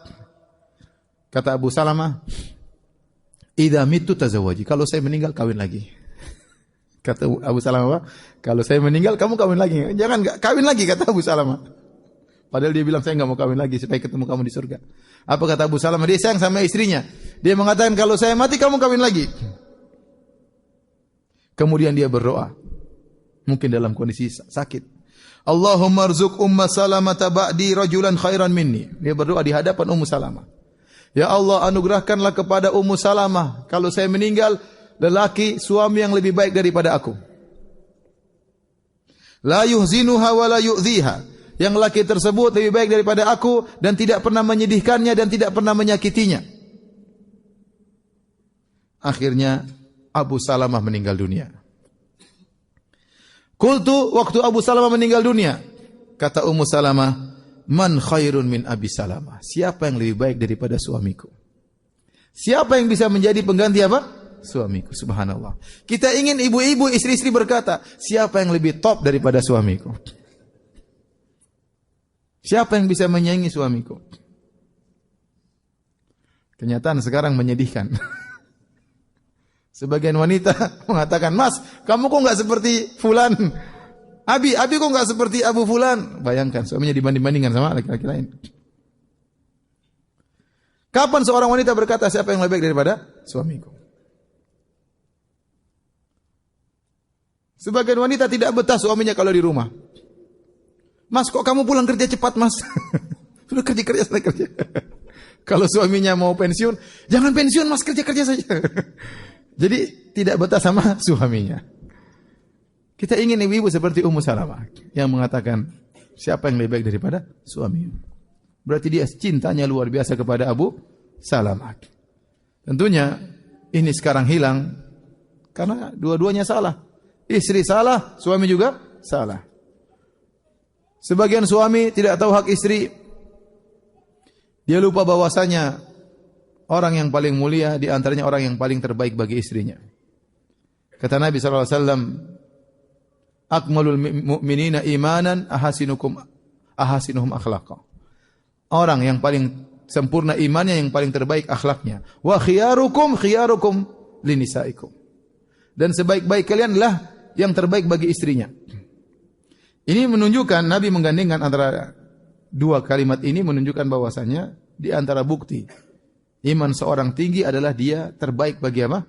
kata Abu Salamah, idza mittu tazawwaji, kalau saya meninggal kawin lagi. Kata Abu Salamah, kalau saya meninggal kamu kawin lagi. Jangan kawin lagi, kata Abu Salamah. Padahal dia bilang saya enggak mau kawin lagi supaya ketemu kamu di surga. Apa kata Abu Salamah? Dia sayang sama istrinya. Dia mengatakan kalau saya mati kamu kawin lagi. Kemudian dia berdoa. Mungkin dalam kondisi sakit. Allahumma rzuq Umma Salamah ba'di rajulan khairan minni. Dia berdoa di hadapan Ummu Salamah. Ya Allah, anugerahkanlah kepada Ummu Salamah kalau saya meninggal lelaki suami yang lebih baik daripada aku. La yuhzinuha wa la yu'dhiha. Yang laki tersebut lebih baik daripada aku dan tidak pernah menyedihkannya dan tidak pernah menyakitinya. Akhirnya Abu Salamah meninggal dunia. Qultu, waktu Abu Salamah meninggal dunia, Kata Ummu Salamah, "Man khairun min Abi Salamah?" Siapa yang lebih baik daripada suamiku? Siapa yang bisa menjadi pengganti apa? Suamiku. Subhanallah. Kita ingin ibu-ibu, istri-istri berkata, siapa yang lebih top daripada suamiku? Siapa yang bisa menyaingi suamiku? Kenyataan sekarang menyedihkan. Sebagian wanita mengatakan, "Mas, kamu kok enggak seperti fulan? Abi kok enggak seperti Abu fulan?" Bayangkan suaminya dibanding-bandingkan sama laki-laki lain. Kapan seorang wanita berkata siapa yang lebih baik daripada suamiku? Sebagian wanita tidak betah suaminya kalau di rumah. "Mas, kok kamu pulang kerja cepat, Mas?" Sudah kerja selesai kerja. Kalau suaminya mau pensiun, "Jangan pensiun, Mas, kerja saja." Jadi tidak betah sama suaminya. Kita ingin ibu-ibu seperti Ummu Salamah yang mengatakan, siapa yang lebih baik daripada suami? Berarti dia cintanya luar biasa kepada Abu Salamah. Tentunya ini sekarang hilang karena dua-duanya salah. Istri salah, suami juga salah. Sebagian suami tidak tahu hak istri. Dia lupa bahwasanya orang yang paling mulia di antaranya orang yang paling terbaik bagi istrinya. Kata Nabi sallallahu alaihi wasallam, "Akmalul mu'minina imanan ahasinuhum akhlaqa." Orang yang paling sempurna imannya, yang paling terbaik akhlaknya. "Wa khiyarukum linisaikum." Dan sebaik-baik kalian adalah yang terbaik bagi istrinya. Ini menunjukkan Nabi menggandengkan antara dua kalimat ini, menunjukkan bahwasanya di antara bukti iman seorang tinggi adalah dia terbaik bagi apa?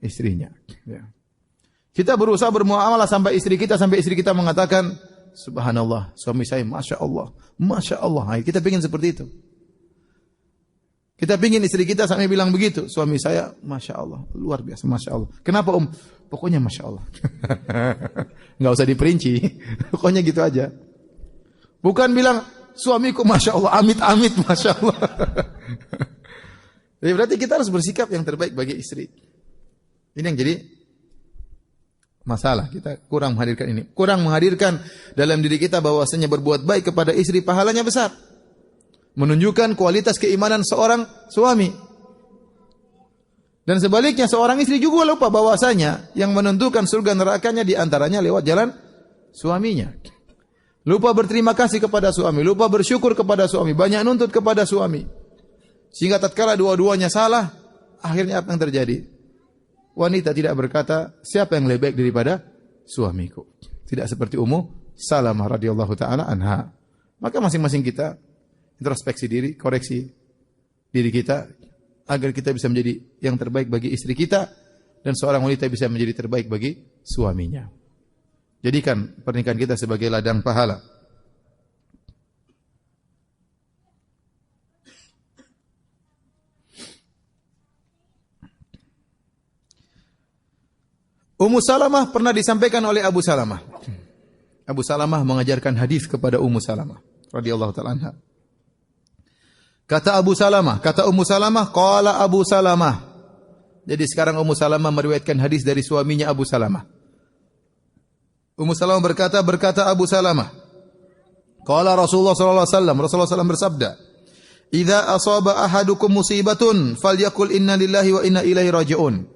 Istrinya. Ya. Kita berusaha bermuamalah sampai istri kita mengatakan, "Subhanallah, suami saya Masya Allah, Masya Allah." Nah, kita ingin seperti itu. Kita ingin istri kita sampai bilang begitu, "Suami saya Masya Allah, luar biasa, Masya Allah." Kenapa Pokoknya Masya Allah. Nggak usah diperinci. Pokoknya gitu aja. Bukan bilang, "Suamiku Masya Allah, amit-amit Masya Allah." Jadi berarti kita harus bersikap yang terbaik bagi istri. Ini yang jadi masalah. Kita kurang menghadirkan ini. Kurang menghadirkan dalam diri kita bahwasanya berbuat baik kepada istri pahalanya besar. Menunjukkan kualitas keimanan seorang suami. Dan sebaliknya seorang istri juga lupa bahwasanya yang menentukan surga nerakanya di antaranya lewat jalan suaminya. Lupa berterima kasih kepada suami, lupa bersyukur kepada suami, banyak nuntut kepada suami. Sehingga tatkala dua-duanya salah, akhirnya apa yang terjadi? Wanita tidak berkata, "Siapa yang lebih baik daripada suamiku?" Tidak seperti Ummu Salamah radhiyallahu taala anha. Maka masing-masing kita introspeksi diri, koreksi diri kita agar kita bisa menjadi yang terbaik bagi istri kita dan seorang wanita bisa menjadi terbaik bagi suaminya. Jadikan pernikahan kita sebagai ladang pahala. Ummu Salamah pernah disampaikan oleh Abu Salamah. Abu Salamah mengajarkan hadis kepada Ummu Salamah radhiyallahu taala anha. Kata Ummu Salamah, qala Abu Salamah. Jadi sekarang Ummu Salamah meriwayatkan hadis dari suaminya Abu Salamah. Ummu Salamah berkata Abu Salamah, qala Rasulullah sallallahu alaihi wasallam, Rasulullah SAW bersabda, "Idza asaba ahadukum musibatun falyaqul inna lillahi wa inna ilaihi raji'un."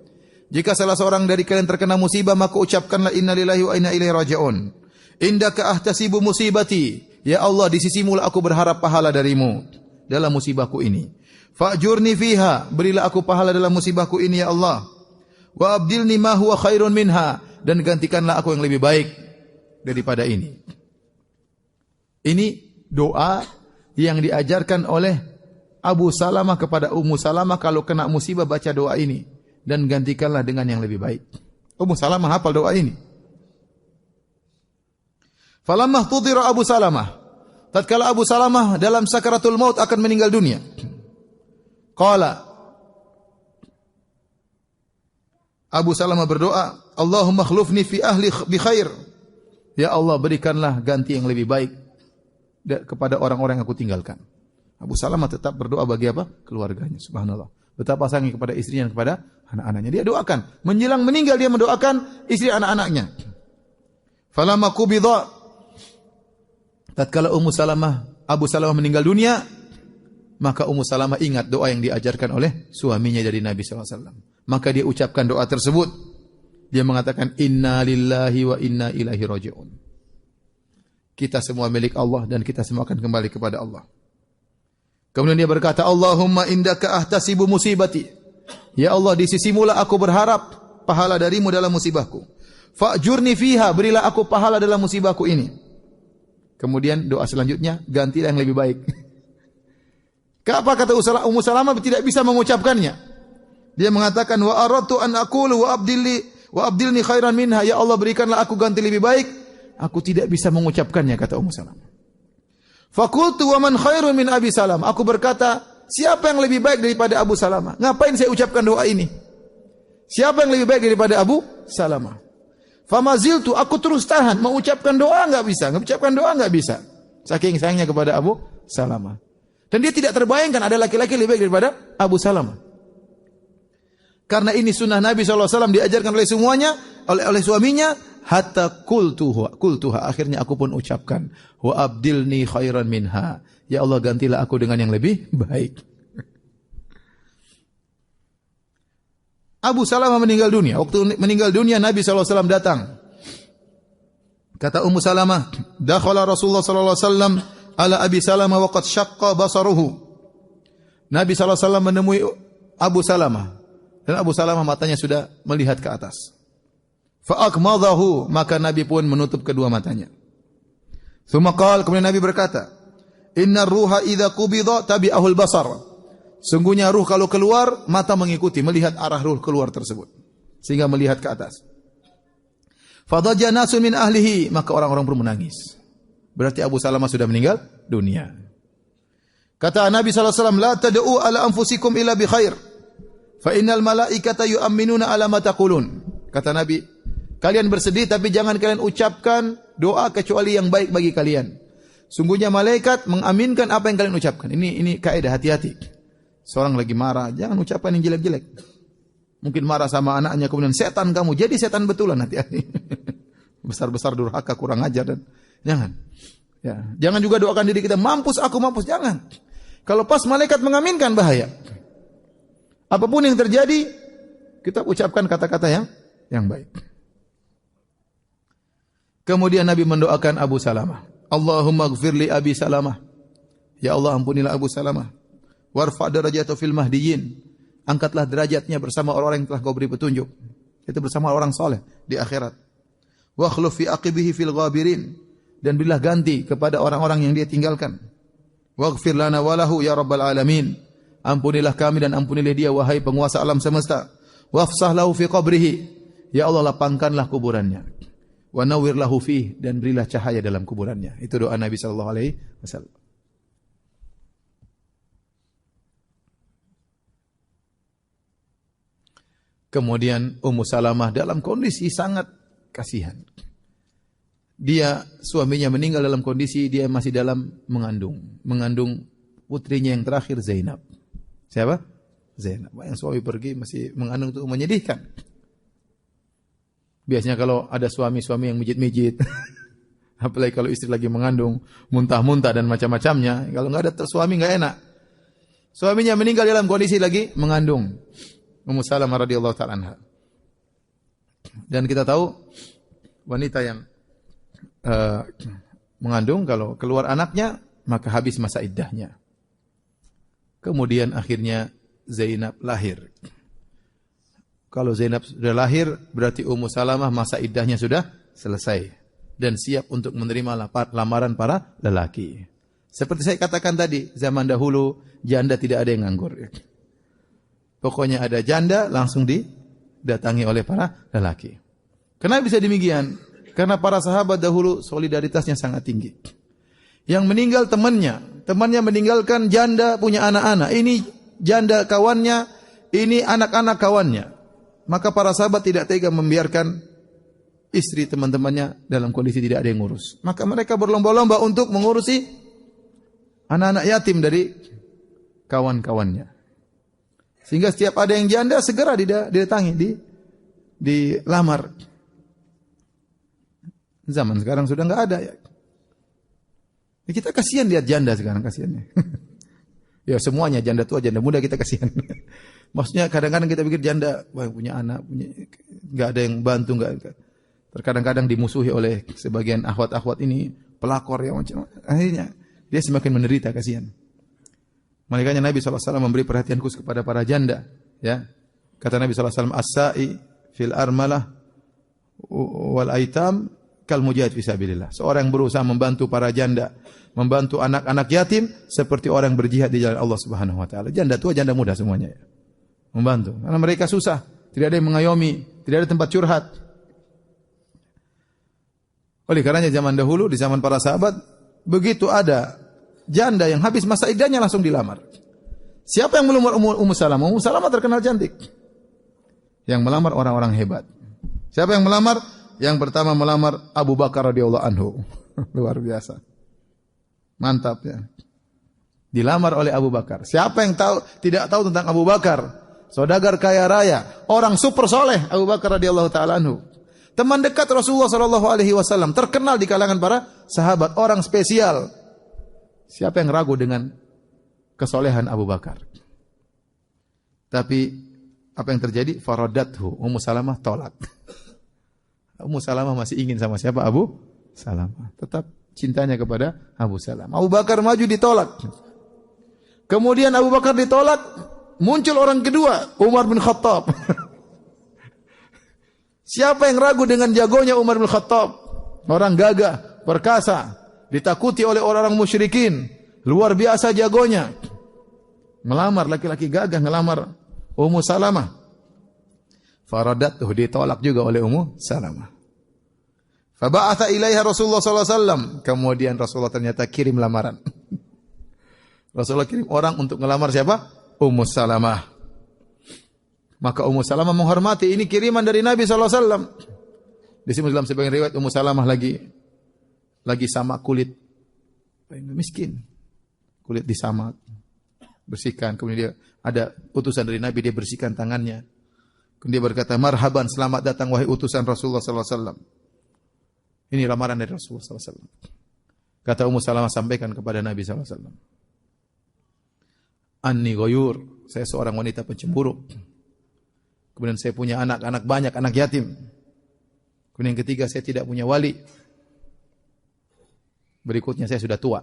Jika salah seorang dari kalian terkena musibah, maka ucapkanlah inna lillahi wa inna ilaihi raji'un. Indaka ahtasibu musibati, ya Allah, di sisimu aku berharap pahala darimu dalam musibahku ini. Fa'jurni fiha, berilah aku pahala dalam musibahku ini ya Allah. Wa abdilni ma huwa khairun minha, dan gantikanlah aku yang lebih baik daripada ini. Ini doa yang diajarkan oleh Abu Salamah kepada Ummu Salamah kalau kena musibah baca doa ini dan gantikanlah dengan yang lebih baik. Ummu Salamah hafal doa ini. Falamma tudira Abu Salamah, tatkala Abu Salamah dalam sakaratul maut akan meninggal dunia. Qala, Abu Salamah berdoa, "Allahumma khlufni fi ahli bi khair." Ya Allah, berikanlah ganti yang lebih baik kepada orang-orang yang aku tinggalkan. Abu Salamah tetap berdoa bagi apa? Keluarganya. Subhanallah. Betapa sayangnya kepada istrinya dan kepada anak-anaknya. Dia doakan. Menjelang meninggal dia mendoakan istri anak-anaknya. Falamma qubidha, tatkala Abu Salamah meninggal dunia, maka Ummu Salamah ingat doa yang diajarkan oleh suaminya dari Nabi SAW. Maka dia ucapkan doa tersebut. Dia mengatakan, Inna lillahi wa inna ilaihi raji'un. Kita semua milik Allah dan kita semua akan kembali kepada Allah. Kemudian dia berkata, Allahumma indaka ahtasibu musibati. Ya Allah, di sisimu lah aku berharap pahala darimu dalam musibahku. Fa'jurni fiha, berilah aku pahala dalam musibahku ini. Kemudian doa selanjutnya, gantilah yang lebih baik. Apa kata Ummu Salamah tidak bisa mengucapkannya. Dia mengatakan, wa aradtu an aqulu wa abdilni khairan minha. Ya Allah, berikanlah aku ganti lebih baik. Aku tidak bisa mengucapkannya, kata Ummu Salamah. Faqultu wa man khairun min Abi Salamah. Aku berkata, siapa yang lebih baik daripada Abu Salamah? Ngapain saya ucapkan doa ini? Siapa yang lebih baik daripada Abu Salamah? Famaziltu, aku terus tahan, mengucapkan doa enggak bisa, mengucapkan doa enggak bisa. Saking sayangnya kepada Abu Salamah. Dan dia tidak terbayangkan ada laki-laki lebih baik daripada Abu Salamah. Karena ini sunnah Nabi SAW diajarkan oleh semuanya, oleh suaminya, hatta kultuha. Akhirnya aku pun ucapkan, wa abdilni khairan minha. Ya Allah, gantilah aku dengan yang lebih baik. Abu Salamah meninggal dunia. Waktu meninggal dunia, Nabi SAW datang. Kata Ummu Salamah, dakhala Rasulullah SAW ala Abi Salamah wa qad syaqqa basaruhu. Nabi SAW menemui Abu Salamah. Dan Abu Salamah matanya sudah melihat ke atas. Fa'akmadahu, maka Nabi pun menutup kedua matanya. Tsumma qala, kemudian Nabi berkata, Inna ruha idza qubida tabi'ahul basar. Sungguhnya ruh kalau keluar, mata mengikuti, melihat arah ruh keluar tersebut. Sehingga melihat ke atas. Fadhaja nasun min ahlihi, maka orang-orang pun menangis. Berarti Abu Salamah sudah meninggal dunia. Kata Nabi SAW, La tad'u ala anfusikum illa bi khair. Fa innal malaikata yu'minuna ala ma taqulun. Kata Nabi, kalian bersedih tapi jangan kalian ucapkan doa kecuali yang baik bagi kalian. Sungguhnya malaikat mengaminkan apa yang kalian ucapkan. Ini kaidah, hati-hati. Seorang lagi marah, jangan ucapkan yang jelek-jelek. Mungkin marah sama anaknya, kemudian setan kamu, jadi setan betulan, hati-hati. Besar-besar durhaka, kurang ajar, dan jangan. Ya. Jangan juga doakan diri kita, mampus aku, mampus, jangan. Kalau pas malaikat mengaminkan, bahaya. Apapun yang terjadi, kita ucapkan kata-kata yang baik. Kemudian Nabi mendoakan Abu Salamah. Allahumma gfir li Abi Salamah. Ya Allah, ampunilah Abu Salamah. Warfa' darajatahu fil mahdiyin. Angkatlah derajatnya bersama orang-orang yang telah kau beri petunjuk. Itu bersama orang saleh di akhirat. Wa akhluf fi aqibihi fil ghabirin. Dan berilah ganti kepada orang-orang yang dia tinggalkan. Waghfir lana walahu ya rabbal alamin. Ampunilah kami dan ampunilah dia wahai penguasa alam semesta. Wafsah lahu fi qabrihi. Ya Allah, lapangkanlah kuburannya. Wa nawwir lahu fihi, dan berilah cahaya dalam kuburannya. Itu doa Nabi sallallahu alaihi wasallam. Kemudian Ummu Salamah dalam kondisi sangat kasihan. Dia, suaminya meninggal dalam kondisi dia masih dalam mengandung putrinya yang terakhir, Zainab. Siapa? Zainab. Yang suami pergi masih mengandung, itu menyedihkan. Biasanya kalau ada suami-suami yang mijit-mijit, apalagi kalau istri lagi mengandung, muntah-muntah dan macam-macamnya. Kalau nggak ada suami nggak enak. Suaminya meninggal dalam kondisi lagi mengandung. Ummu Salamah radhiyallahu ta'ala anha. Dan kita tahu wanita yang mengandung kalau keluar anaknya maka habis masa iddahnya. Kemudian akhirnya Zainab lahir. Kalau Zainab sudah lahir berarti Ummu Salamah masa iddahnya sudah selesai dan siap untuk menerima lamaran para lelaki. Seperti saya katakan tadi, zaman dahulu janda tidak ada yang nganggur. Pokoknya ada janda langsung didatangi oleh para lelaki. Kenapa bisa demikian? Karena para sahabat dahulu solidaritasnya sangat tinggi. Yang meninggal temannya meninggalkan janda punya anak-anak. Ini janda kawannya, ini anak-anak kawannya. Maka para sahabat tidak tega membiarkan istri teman-temannya dalam kondisi tidak ada yang ngurus. Maka mereka berlomba-lomba untuk mengurusi anak-anak yatim dari kawan-kawannya. Sehingga setiap ada yang janda segera didatangi, dilamar. Zaman sekarang sudah enggak ada ya. Ya, kita kasihan lihat janda sekarang, kasihannya. Ya semuanya, janda tua, janda muda kita kasihan. Maksudnya kadang-kadang kita pikir janda, wah punya anak, nggak ada yang bantu, nggak. Terkadang-kadang dimusuhi oleh sebagian akhwat-akhwat ini, pelakor yang macam. Akhirnya dia semakin menderita, kasihan. Makanya Nabi SAW memberi perhatian khusus kepada para janda. Ya, kata Nabi SAW, as-sa'i fil armalah wal aitam kal mujahid fi sabilillah. Seorang yang berusaha membantu para janda, membantu anak-anak yatim seperti orang berjihad di jalan Allah Subhanahu wa taala. Janda tua, janda muda semuanya ya. Membantu. Karena mereka susah, tidak ada yang mengayomi, tidak ada tempat curhat. Oleh karenanya zaman dahulu, di zaman para sahabat, begitu ada janda yang habis masa iddahnya langsung dilamar. Siapa yang melamar Ummu Salamah? Ummu Salamah terkenal cantik. Yang melamar orang-orang hebat. Siapa yang melamar? Yang pertama melamar Abu Bakar radhiyallahu anhu. Luar biasa. Mantap ya. Dilamar oleh Abu Bakar. Siapa yang tidak tahu tentang Abu Bakar? Saudagar kaya raya, orang super soleh, Abu Bakar radhiyallahu taala anhu. Teman dekat Rasulullah sallallahu alaihi wasallam, terkenal di kalangan para sahabat, orang spesial. Siapa yang ragu dengan kesolehan Abu Bakar? Tapi apa yang terjadi? Faradathu, Ummu Salamah tolak. Ummu Salamah masih ingin sama siapa? Abu Salamah. Tetap cintanya kepada Abu Salamah. Abu Bakar maju ditolak. Kemudian Abu Bakar ditolak, muncul orang kedua, Umar bin Khattab. Siapa yang ragu dengan jagonya Umar bin Khattab? Orang gagah, perkasa, ditakuti oleh orang-orang musyrikin. Luar biasa jagonya. Melamar, laki-laki gagah ngelamar Ummu Salamah. Faradatuh, ditolak juga oleh Ummu Salamah. Faba'atha ilaiha Rasulullah sallallahu alaihi wasallam. Kemudian Rasulullah ternyata kirim lamaran. Rasulullah kirim orang untuk ngelamar siapa? Ummu Salamah. Maka Ummu Salamah menghormati, ini kiriman dari Nabi sallallahu alaihi wasallam. Di sini dalam sebagian riwayat Ummu Salamah lagi samak kulit. Miskin. Kulit disamak. Bersihkan. Kemudian dia ada utusan dari Nabi, dia bersihkan tangannya. Kemudian dia berkata, marhaban, selamat datang wahai utusan Rasulullah sallallahu alaihi wasallam. Ini lamaran dari Rasulullah sallallahu alaihi wasallam. Kata Ummu Salamah, sampaikan kepada Nabi sallallahu alaihi wasallam. Anni ghayur, saya seorang wanita pencemburu. Kemudian saya punya anak banyak, anak yatim. Kemudian yang ketiga, saya tidak punya wali. Berikutnya, saya sudah tua.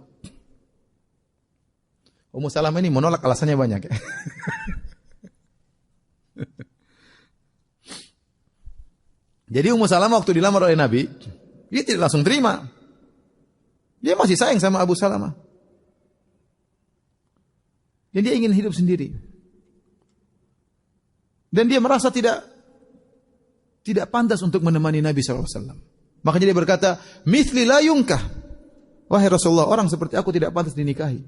Ummu Salamah ini menolak, alasannya banyak. Jadi Ummu Salamah waktu dilamar oleh Nabi, dia tidak langsung terima. Dia masih sayang sama Abu Salamah. Dan dia ingin hidup sendiri. Dan dia merasa tidak pantas untuk menemani Nabi SAW. Makanya dia berkata, mithli la yunkah. Wahai Rasulullah, orang seperti aku tidak pantas dinikahi.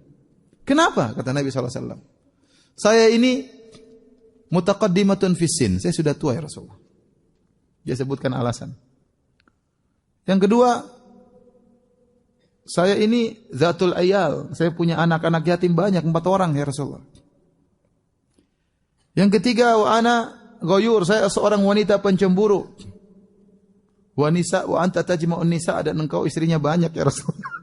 Kenapa? Kata Nabi SAW. Saya ini mutaqaddimatun fissin. Saya sudah tua ya Rasulullah. Dia sebutkan alasan. Yang kedua, saya ini zatul ayal. Saya punya anak-anak yatim banyak, 4 orang ya Rasulullah. Yang ketiga, wa ana ghayur. Saya seorang wanita pencemburu. Wa anta tajma'un nisa, dan engkau istrinya banyak ya Rasulullah.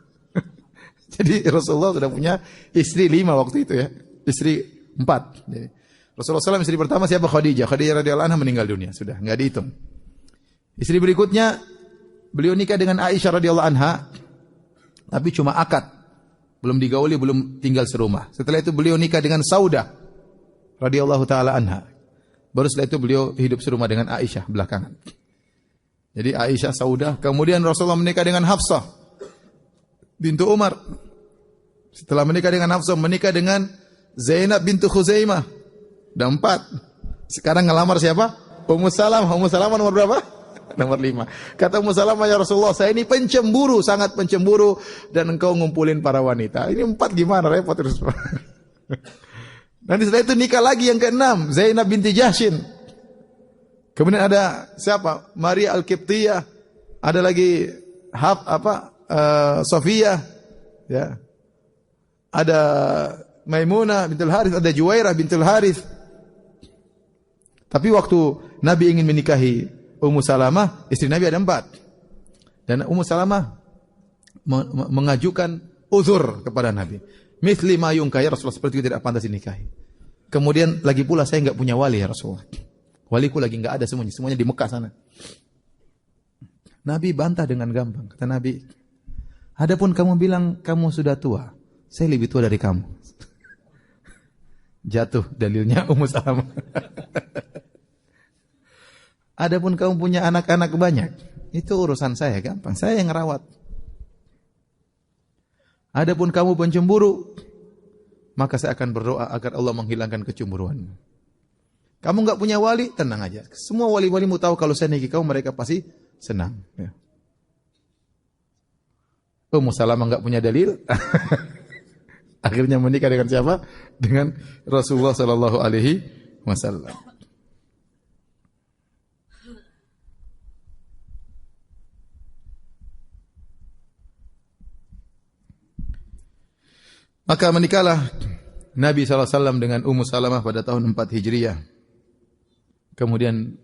Jadi Rasulullah sudah punya istri 5 waktu itu ya. Istri 4. Jadi, Rasulullah SAW istri pertama siapa? Khadijah. Khadijah radhiyallahu anha meninggal dunia. Sudah, enggak dihitung. Istri berikutnya beliau nikah dengan Aisyah radhiyallahu anha, tapi cuma akad. Belum digauli, belum tinggal serumah. Setelah itu beliau nikah dengan Saudah radhiyallahu taala anha. Baru setelah itu beliau hidup serumah dengan Aisyah belakangan. Jadi Aisyah, Saudah, kemudian Rasulullah menikah dengan Hafsah bintu Umar. Setelah menikah dengan Hafsah, menikah dengan Zainab bintu Khuzaimah. Ada 4. Sekarang ngelamar siapa? Ummu Salamah. Ummu Salamah nomor berapa? Nomor 5. Kata Ummu Salamah, ya Rasulullah, saya ini pencemburu, sangat pencemburu, dan engkau ngumpulin para wanita. Ini 4 gimana? Repot terus. Nanti setelah itu nikah lagi yang ke-6, Zainab binti Jahshin. Kemudian ada siapa? Maria Al-Qibtiyah. Ada lagi Sofia, ya. Ada Maimunah bintul Harith, ada Juwairah bintul Harith. Tapi waktu Nabi ingin menikahi Ummu Salamah, istri Nabi ada 4. Dan Ummu Salamah mengajukan uzur kepada Nabi. Mithli ma yungka ya Rasulullah, seperti itu tidak pantas dinikahi. Kemudian lagi pula saya enggak punya wali ya Rasulullah. Waliku lagi enggak ada semuanya di Mekah sana. Nabi bantah dengan gampang. Kata Nabi, adapun kamu bilang kamu sudah tua, saya lebih tua dari kamu. Jatuh dalilnya Ummu Salamah. Adapun kamu punya anak-anak banyak, itu urusan saya, gampang. Saya yang ngerawat. Adapun kamu pencemburu, maka saya akan berdoa agar Allah menghilangkan kecemburuanmu. Kamu enggak punya wali, tenang aja. Semua wali-walimu tahu kalau saya nikahi kamu, mereka pasti senang. Ya. Ummu Salamah enggak punya dalil. Akhirnya menikah dengan siapa? Dengan Rasulullah sallallahu alaihi wasallam. Maka menikahlah Nabi sallallahu alaihi wasallam dengan Ummu Salamah pada tahun 4 Hijriah. Kemudian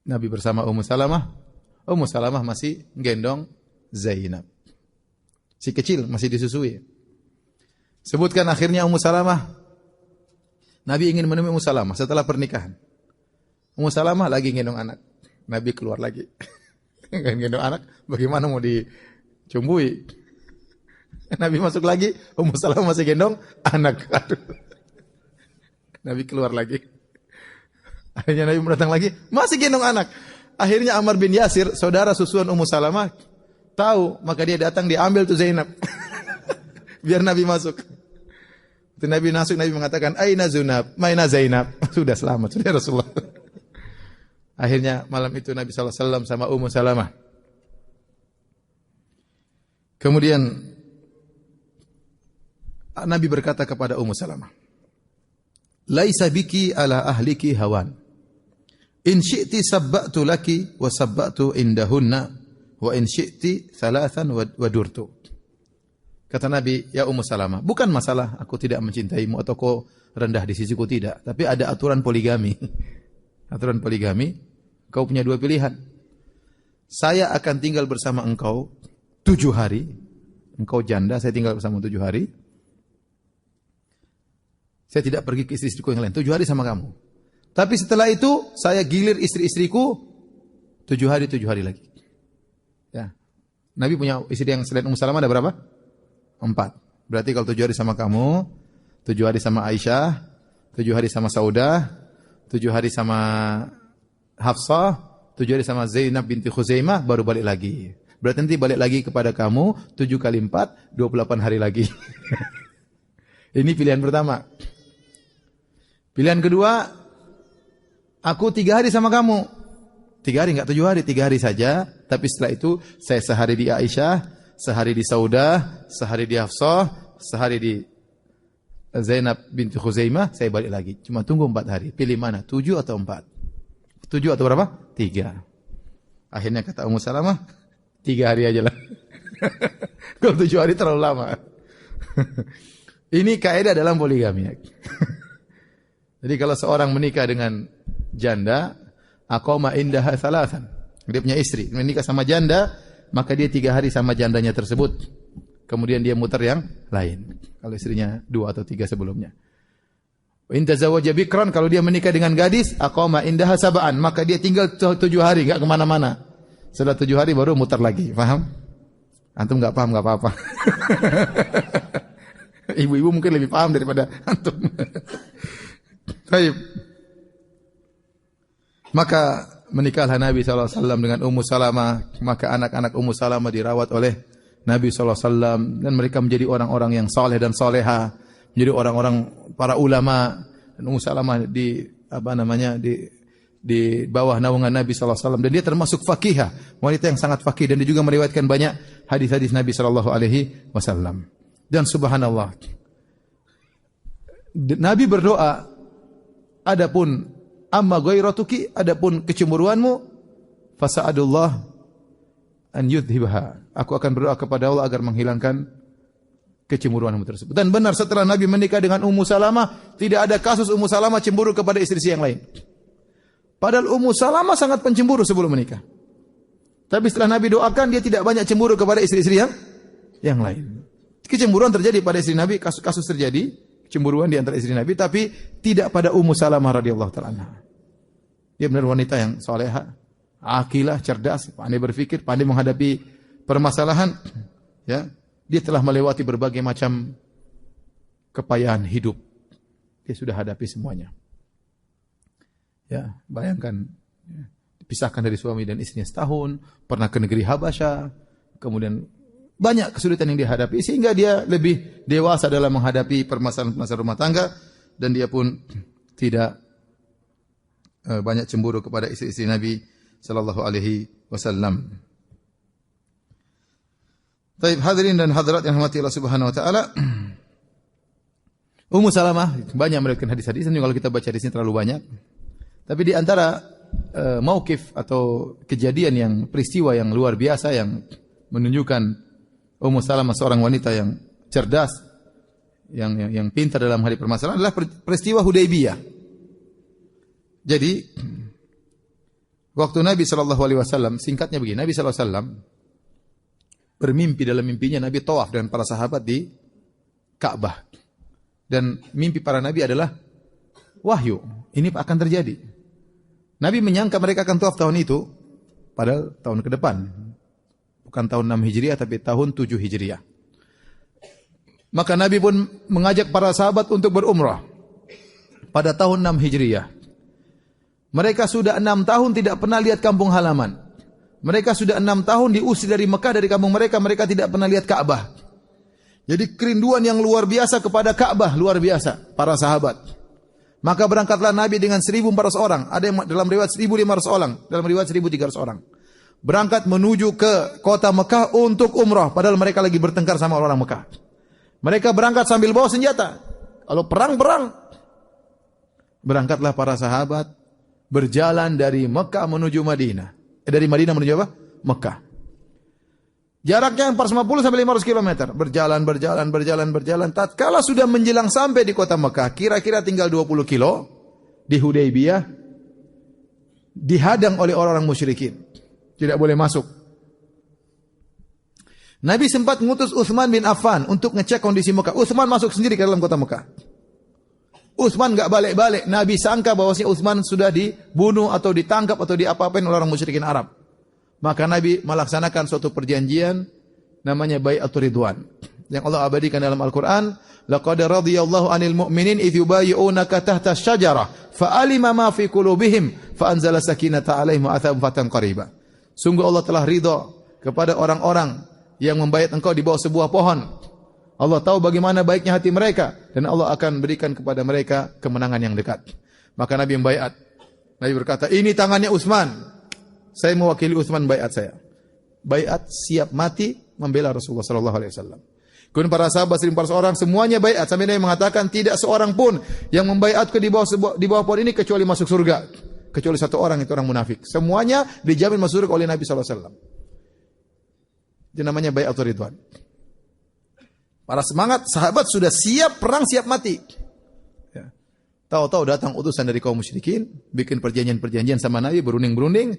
Nabi bersama Ummu Salamah. Ummu Salamah masih gendong Zainab. Si kecil masih disusui. Sebutkan akhirnya Ummu Salamah. Nabi ingin menemui Ummu Salamah setelah pernikahan. Ummu Salamah lagi gendong anak. Nabi keluar lagi. Gendong anak, bagaimana mau dicumbui? Nabi masuk lagi, Ummu Salamah masih gendong anak. Aduh. Nabi keluar lagi. Akhirnya Nabi datang lagi, masih gendong anak. Akhirnya Ammar bin Yasir, saudara susuan Ummu Salamah, tahu, maka dia datang, diambil tuh Zainab. Biar Nabi masuk. Itu Nabi masuk, Nabi mengatakan, Aina Zunab, Maina Zainab. Sudah selamat, sudah Rasulullah. Akhirnya malam itu Nabi SAW sama Ummu Salamah. Kemudian Nabi berkata kepada Ummu Salamah, Laisa biki ala ahliki hawan. In syi'ti sabba'tu laki wa sabba'tu indahunna wa in syi'ti thalathan wa durtu. Kata Nabi, ya Ummu Salamah, bukan masalah aku tidak mencintaimu atau kau rendah di sisiku, tidak. Tapi ada aturan poligami. Aturan poligami, kau punya dua pilihan. Saya akan tinggal bersama engkau 7 hari. Engkau janda, saya tinggal bersama 7 hari. Saya tidak pergi ke istri-istriku yang lain. 7 hari sama kamu. Tapi setelah itu, saya gilir istri-istriku 7 hari lagi. Ya. Nabi punya istri yang selain Ummu Salamah ada berapa? 4. Berarti kalau 7 hari sama kamu, 7 hari sama Aisyah, 7 hari sama Saudah, 7 hari sama Hafsah, 7 hari sama Zainab binti Khuzaimah, baru balik lagi. Berarti nanti balik lagi kepada kamu, 7 kali 4, 28 hari lagi. Ini pilihan pertama. Pilihan kedua, aku 3 hari sama kamu. 3 hari, enggak 7 hari, 3 hari saja. Tapi setelah itu, saya sehari di Aisyah, sehari di Saudah, sehari di Hafsah, sehari di Zainab binti Khuzaimah, saya balik lagi. Cuma tunggu 4 hari. Pilih mana? 7 atau 4? 7 atau berapa? 3. Akhirnya kata Ummu Salamah, 3 hari aja lah. Kalau 7 hari terlalu lama. Ini kaidah dalam poligami. Jadi kalau seorang menikah dengan janda, aqama indaha thalathan. Dia punya istri, menikah sama janda, maka dia 3 hari sama jandanya tersebut. Kemudian dia muter yang lain. Kalau istrinya 2 atau 3 sebelumnya. In tazawwaja bikran, kalau dia menikah dengan gadis, aqama indaha sab'an, maka dia tinggal 7 hari, enggak kemana mana. Setelah 7 hari baru muter lagi. Paham? Antum enggak paham, enggak apa-apa. Ibu-ibu mungkin lebih paham daripada antum. Baik. Maka menikahlah Nabi SAW dengan Ummu Salamah. Maka anak-anak Ummu Salamah dirawat oleh Nabi SAW. Dan mereka menjadi orang-orang yang saleh dan soleha. Menjadi orang-orang para ulama. Dan Ummu Salamah di bawah naungan Nabi SAW. Dan dia termasuk faqihah. Wanita yang sangat faqih. Dan dia juga meriwayatkan banyak hadis-hadis Nabi SAW. Dan subhanallah. Nabi berdoa, adapun amma ghairatuki, adapun kecemburuanmu, fasa'adullah an yudhibha. Aku akan berdoa kepada Allah agar menghilangkan kecemburuanmu tersebut. Dan benar setelah Nabi menikah dengan Ummu Salamah, tidak ada kasus Ummu Salamah cemburu kepada istri yang lain. Padahal Ummu Salamah sangat pencemburu sebelum menikah. Tapi setelah Nabi doakan, dia tidak banyak cemburu kepada istri-istri yang lain. Kecemburuan terjadi pada istri Nabi, kasus terjadi kecemburuan di antara istri Nabi, tapi tidak pada Ummu Salamah radhiyallahu taala anha. Dia benar wanita yang salehah, aqilah, cerdas, pandai berfikir, pandai menghadapi permasalahan, ya. Dia telah melewati berbagai macam kepayahan hidup. Dia sudah hadapi semuanya. Ya, bayangkan dipisahkan dari suami dan istrinya setahun, pernah ke negeri Habasyah, kemudian banyak kesulitan yang dihadapi sehingga dia lebih dewasa dalam menghadapi permasalahan-permasalahan rumah tangga dan dia pun tidak banyak cemburu kepada istri-istri Nabi sallallahu alaihi wasallam. Baik, hadirin dan hadirat yang dirahmati Allah Subhanahu wa taala. Ummu Salamah banyak meriwayatkan hadis-hadis, dan kalau kita baca di sini terlalu banyak. Tapi di antara mauqif atau kejadian yang peristiwa yang luar biasa yang menunjukkan Ummu Salamah seorang wanita yang cerdas, yang pintar dalam hal permasalahan adalah peristiwa Hudaybiyah. Jadi waktu Nabi sallallahu alaihi wasallam, singkatnya begini, Nabi sallallahu alaihi wasallam bermimpi, dalam mimpinya Nabi tawaf dengan para sahabat di Ka'bah. Dan mimpi para Nabi adalah wahyu. Ini akan terjadi. Nabi menyangka mereka akan tawaf tahun itu, padahal tahun ke depan. Bukan tahun 6 Hijriah, tapi tahun 7 Hijriah. Maka Nabi pun mengajak para sahabat untuk berumrah pada tahun 6 Hijriah. Mereka sudah 6 tahun tidak pernah lihat kampung halaman. Mereka sudah 6 tahun diusir dari Mekah, dari kampung mereka, mereka tidak pernah lihat Ka'bah. Jadi kerinduan yang luar biasa kepada Ka'bah, luar biasa, para sahabat. Maka berangkatlah Nabi dengan 1.400 orang. Ada yang dalam riwayat 1.500 orang, dalam riwayat 1.300 orang. Berangkat menuju ke kota Mekah untuk umrah, padahal mereka lagi bertengkar sama orang Mekah. Mereka berangkat sambil bawa senjata. Kalau perang. Berangkatlah para sahabat berjalan dari Mekah menuju Madinah. Dari Madinah menuju apa? Mekah. Jaraknya 450 sampai 500 km. Berjalan. Tatkala sudah menjelang sampai di kota Mekah, kira-kira tinggal 20 kilo di Hudaybiyah, dihadang oleh orang-orang musyrikin. Tidak boleh masuk. Nabi sempat mengutus Utsman bin Affan untuk ngecek kondisi Mekah. Utsman masuk sendiri ke dalam kota Mekah. Utsman enggak balik-balik. Nabi sangka bahwasanya Utsman sudah dibunuh atau ditangkap atau diapa-apain oleh orang musyrikin Arab. Maka Nabi melaksanakan suatu perjanjian namanya Bai'atul Ridwan yang Allah abadikan dalam Al-Qur'an, laqad radiyallahu 'anil mu'minin idh yubayyi'unaka tahta asy-syajarah fa'alima ma fi qulubihim fa anzala sakinata 'alaihim wa athaba fatan qariba. Sungguh Allah telah ridha kepada orang-orang yang membaiat engkau di bawah sebuah pohon. Allah tahu bagaimana baiknya hati mereka dan Allah akan berikan kepada mereka kemenangan yang dekat. Maka Nabi membaiat. Nabi berkata, "Ini tangannya Utsman. Saya mewakili Utsman, baiat saya." Baiat, siap mati membela Rasulullah sallallahu alaihi wasallam. Kemudian para sahabat 1.400 orang semuanya baiat sampai Nabi mengatakan tidak seorang pun yang membaiatku di bawah pohon ini kecuali masuk surga. Kecuali satu orang, itu orang munafik. Semuanya dijamin masuk surga oleh Nabi sallallahu alaihi wasallam. Itu namanya Bai'atul Ridwan. Para semangat sahabat sudah siap perang, siap mati. Ya. Tahu-tahu datang utusan dari kaum musyrikin, bikin perjanjian-perjanjian sama Nabi, berunding-berunding.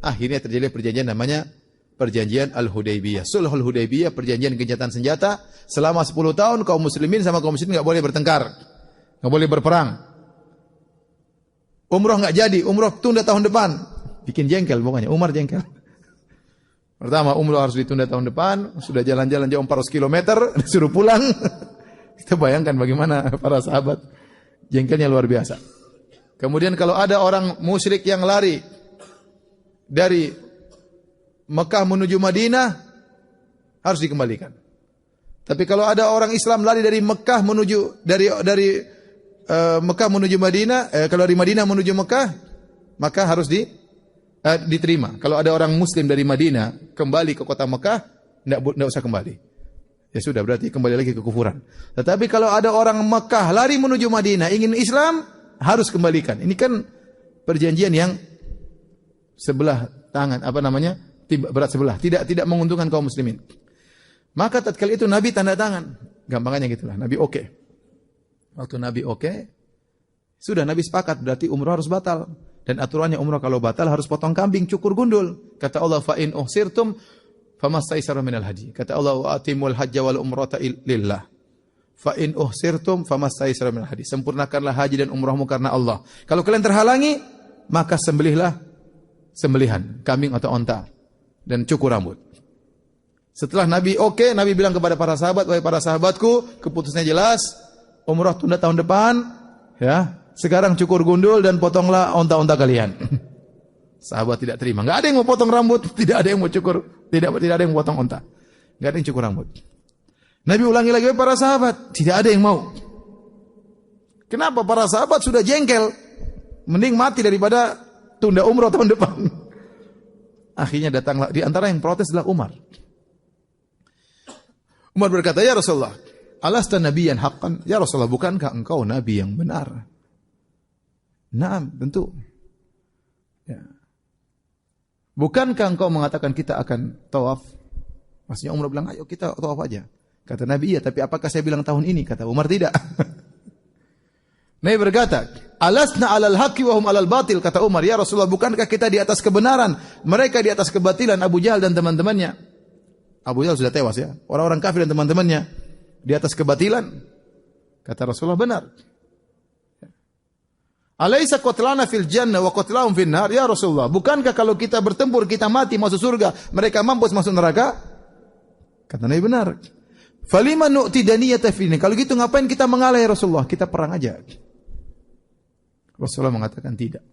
Akhirnya terjadi perjanjian namanya perjanjian Al-Hudaybiyah. Sulhul Hudaybiyah, perjanjian gencatan senjata. Selama 10 tahun kaum muslimin sama kaum musyrikin enggak boleh bertengkar. Enggak boleh berperang. Umrah enggak jadi, umrah tunda tahun depan. Bikin jengkel pokoknya, Umar jengkel. Pertama, umrah harus ditunda tahun depan, sudah jalan-jalan jauh 400 km, disuruh pulang. Kita bayangkan bagaimana para sahabat jengkelnya luar biasa. Kemudian kalau ada orang musyrik yang lari dari Mekah menuju Madinah, harus dikembalikan. Tapi kalau ada orang Islam lari dari Mekah menuju Mekah menuju Madinah, kalau dari Madinah menuju Mekah, maka harus diterima. Kalau ada orang Muslim dari Madinah kembali ke kota Mekah, tidak usah kembali. Ya sudah, berarti kembali lagi ke kufuran. Tetapi kalau ada orang Mekah lari menuju Madinah ingin Islam, harus kembalikan. Ini kan perjanjian yang sebelah tangan, berat sebelah, tidak menguntungkan kaum muslimin. Maka tatkala itu Nabi tanda tangan, gampangannya gitulah. Nabi oke. Waktu Nabi oke, sudah Nabi sepakat berarti umrah harus batal. Dan aturannya umrah kalau batal harus potong kambing, cukur gundul. Kata Allah, fa in uhsirtum famastaysara minal hadi. Kata Allah, wa atimul hajja wal umrata lillah. Fa in uhsirtum famastaysara minal hadi. Sempurnakanlah haji dan umrahmu karena Allah. Kalau kalian terhalangi, maka sembelihlah sembelihan, kambing atau onta, dan cukur rambut. Setelah Nabi Nabi bilang kepada para sahabat, wahai para sahabatku, keputusannya jelas, umrah tunda tahun depan, ya. Sekarang cukur gundul dan potonglah onta-onta kalian. Sahabat tidak terima. Enggak ada yang mau potong rambut, tidak ada yang mau cukur, tidak ada yang mau potong onta. Enggak ada yang cukur rambut. Nabi ulangi lagi para sahabat, tidak ada yang mau. Kenapa? Para sahabat sudah jengkel. Mending mati daripada tunda umrah tahun depan. Akhirnya datanglah, di antara yang protes adalah Umar. Umar berkata, ya Rasulullah, alasta nabiyyan haqqan? Ya Rasulullah, bukankah engkau nabi yang benar? Naam, tentu. Ya. Bukankah engkau mengatakan kita akan tawaf? Maksudnya Umar bilang, ayo kita tawaf aja. Kata Nabi, iya, tapi apakah saya bilang tahun ini? Kata Umar, tidak. Nabi berkata, alasna alal haqqi wa hum alal batil. Kata Umar, ya Rasulullah, bukankah kita di atas kebenaran? Mereka di atas kebatilan, Abu Jahal dan teman-temannya. Abu Jahal sudah tewas ya. Orang-orang kafir dan teman-temannya di atas kebatilan. Kata Rasulullah, benar. Alaysa qatlana fil jannah wa qatlahum fin nar? Ya Rasulullah, bukankah kalau kita bertempur, kita mati masuk surga, mereka mampus masuk neraka? Kata Nabi, benar. Falima nu'ti daniyata fini. Kalau gitu ngapain kita mengalah ya Rasulullah? Kita perang aja. Rasulullah mengatakan tidak.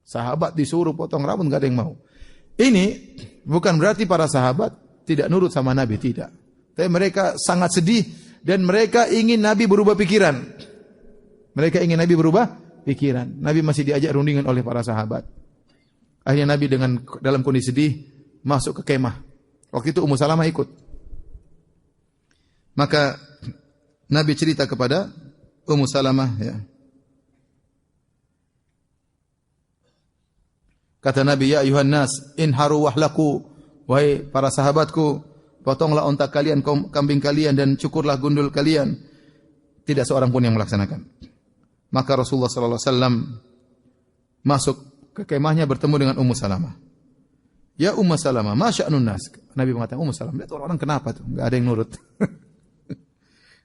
Sahabat disuruh potong rambut, enggak ada yang mau. Ini bukan berarti para sahabat tidak nurut sama Nabi, tidak. Tapi mereka sangat sedih dan mereka ingin Nabi berubah pikiran. Mereka ingin Nabi berubah pikiran. Nabi masih diajak rundingan oleh para sahabat. Akhirnya Nabi dalam kondisi sedih masuk ke kemah. Waktu itu Ummu Salamah ikut. Maka Nabi cerita kepada Ummu Salamah, ya. Kata Nabi, ya ayuhan nas, inharu wahlaku, wahai para sahabatku, potonglah onta kalian, kambing kalian, dan cukurlah gundul kalian. Tidak seorang pun yang melaksanakan. Maka Rasulullah SAW masuk ke kemahnya bertemu dengan Ummu Salamah. Ya Ummu Salamah, ma sya'nun nas? Nabi mengatakan, Ummu Salamah, lihat orang kenapa tuh? Enggak ada yang nurut.